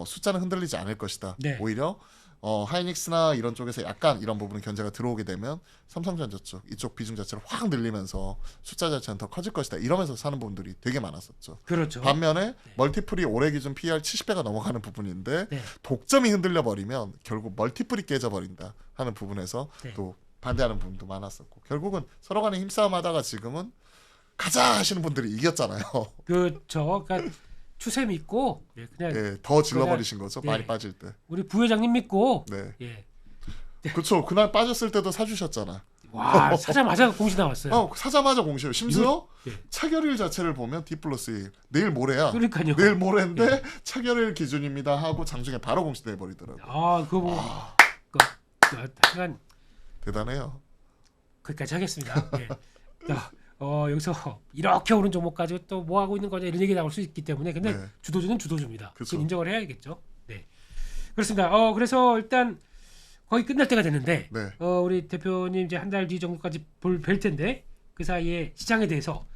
Speaker 3: 숫자는 흔들리지 않을 것이다.
Speaker 2: 네.
Speaker 3: 오히려 하이닉스나 이런 쪽에서 약간 이런 부분은 견제가 들어오게 되면 삼성전자 쪽 이쪽 비중 자체를 확 늘리면서 숫자 자체는 더 커질 것이다. 이러면서 사는 분들이 되게 많았었죠.
Speaker 2: 그렇죠.
Speaker 3: 반면에 멀티플이 올해 기준 PR 70배가 넘어가는 부분인데
Speaker 2: 네.
Speaker 3: 독점이 흔들려 버리면 결국 멀티플이 깨져 버린다 하는 부분에서
Speaker 2: 네.
Speaker 3: 또 반대하는 부분도 많았었고 결국은 서로 간에 힘싸움하다가 지금은 가자 하시는 분들이 이겼잖아요.
Speaker 2: 그렇죠. 그러니까 추세 믿고 그냥
Speaker 3: 예, 더 질러버리신 거죠.
Speaker 2: 네.
Speaker 3: 많이 빠질 때.
Speaker 2: 우리 부회장님 믿고
Speaker 3: 네.
Speaker 2: 예.
Speaker 3: 그렇죠. 그날 빠졌을 때도 사주셨잖아.
Speaker 2: 와 사자마자 공시 나왔어요.
Speaker 3: 사자마자 공시요. 심지어
Speaker 2: 예.
Speaker 3: 차결일 자체를 보면 D 플러스 1 내일 모레야.
Speaker 2: 그러니까요.
Speaker 3: 내일 모레인데 차결일 기준입니다 하고 장중에 바로 공시돼 버리더라고요.
Speaker 2: 그거 뭐 하여간
Speaker 3: 대단해요.
Speaker 2: 거기까지 하겠습니다. 예. 여기서 이렇게 오른 종목 가지고 또 뭐 하고 있는 거냐 이런 얘기 나올 수 있기 때문에 근데
Speaker 3: 네.
Speaker 2: 주도주는 주도주입니다.
Speaker 3: 그쵸.
Speaker 2: 그건 인정을 해야겠죠. 네. 그렇습니다. 그래서 일단 거의 끝날 때가 됐는데
Speaker 3: 네.
Speaker 2: 우리 대표님 이제 한 달 뒤 정도까지 뵐 텐데 그 사이에 시장에 대해서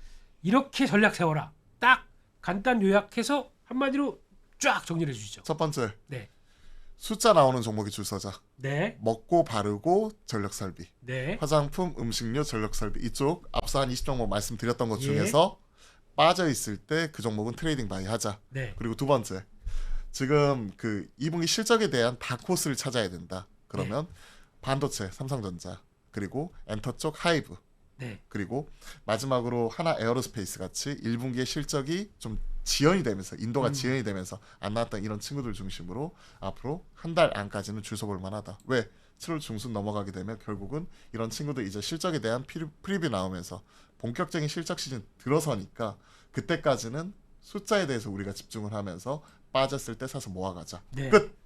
Speaker 2: 이렇게 전략 세워라. 딱 간단 요약해서 한마디로 쫙 정리해 주시죠.
Speaker 3: 첫 번째.
Speaker 2: 네.
Speaker 3: 숫자 나오는 종목이 줄 서자.
Speaker 2: 네.
Speaker 3: 먹고 바르고 전력 설비.
Speaker 2: 네.
Speaker 3: 화장품, 음식료, 전력 설비. 이쪽 앞서 한 20종목 말씀드렸던 것
Speaker 2: 예.
Speaker 3: 중에서 빠져 있을 때 그 종목은 트레이딩 바이 하자.
Speaker 2: 네.
Speaker 3: 그리고 두 번째. 지금 그 2분기 실적에 대한 다코스를 찾아야 된다. 그러면 반도체, 삼성전자, 그리고 엔터 쪽 하이브.
Speaker 2: 네.
Speaker 3: 그리고 마지막으로 하나 에어로스페이스 같이 1분기의 실적이 좀 지연이 되면서 인도가 지연이 되면서 안 나왔던 이런 친구들 중심으로 앞으로 한 달 안까지는 줄 서볼 만하다. 왜? 7월 중순 넘어가게 되면 결국은 이런 친구들 이제 실적에 대한 프리뷰 나오면서 본격적인 실적 시즌 들어서니까 그때까지는 숫자에 대해서 우리가 집중을 하면서 빠졌을 때 사서 모아가자.
Speaker 2: 네.
Speaker 3: 끝.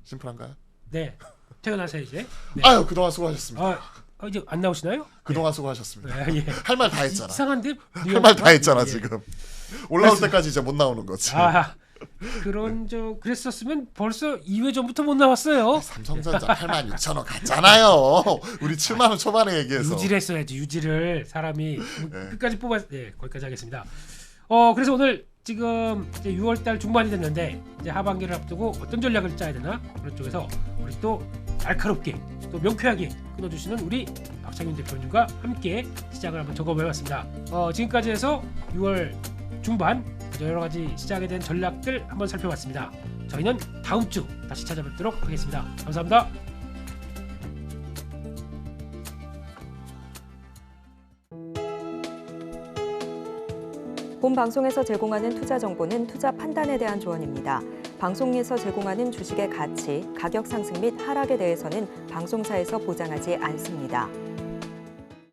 Speaker 3: 심플한가요?
Speaker 2: 네. 퇴근하세요 이제. 네.
Speaker 3: 아유 그동안 수고하셨습니다.
Speaker 2: 이제 안 나오시나요?
Speaker 3: 그동안 수고하셨습니다.
Speaker 2: 예.
Speaker 3: 할 말 다 했잖아.
Speaker 2: 이상한데
Speaker 3: 할 말 다 했잖아
Speaker 2: 예.
Speaker 3: 지금. 올라올 때까지 이제 못 나오는 거지.
Speaker 2: 그랬었으면 벌써 2회 전부터 못 나왔어요.
Speaker 3: 삼성전자 86,000원 갔잖아요. 우리 7만 원 초반에 얘기해서.
Speaker 2: 유지를 했어야지. 유지를 사람이
Speaker 3: 네.
Speaker 2: 끝까지 거기까지 하겠습니다. 그래서 오늘 지금 이제 6월달 중반이 됐는데 이제 하반기를 앞두고 어떤 전략을 짜야 되나 그런 쪽에서 우리 또 날카롭게 또 명쾌하게 끊어주시는 우리 박창윤 대표님과 함께 시작을 한번 점검해봤습니다. 지금까지 해서 6월 중반 여러 가지 시작에 대한 전략들 한번 살펴봤습니다. 저희는 다음 주 다시 찾아뵙도록 하겠습니다. 감사합니다.
Speaker 1: 본 방송에서 제공하는 투자 정보는 투자 판단에 대한 조언입니다. 방송에서 제공하는 주식의 가치, 가격 상승 및 하락에 대해서는 방송사에서 보장하지 않습니다.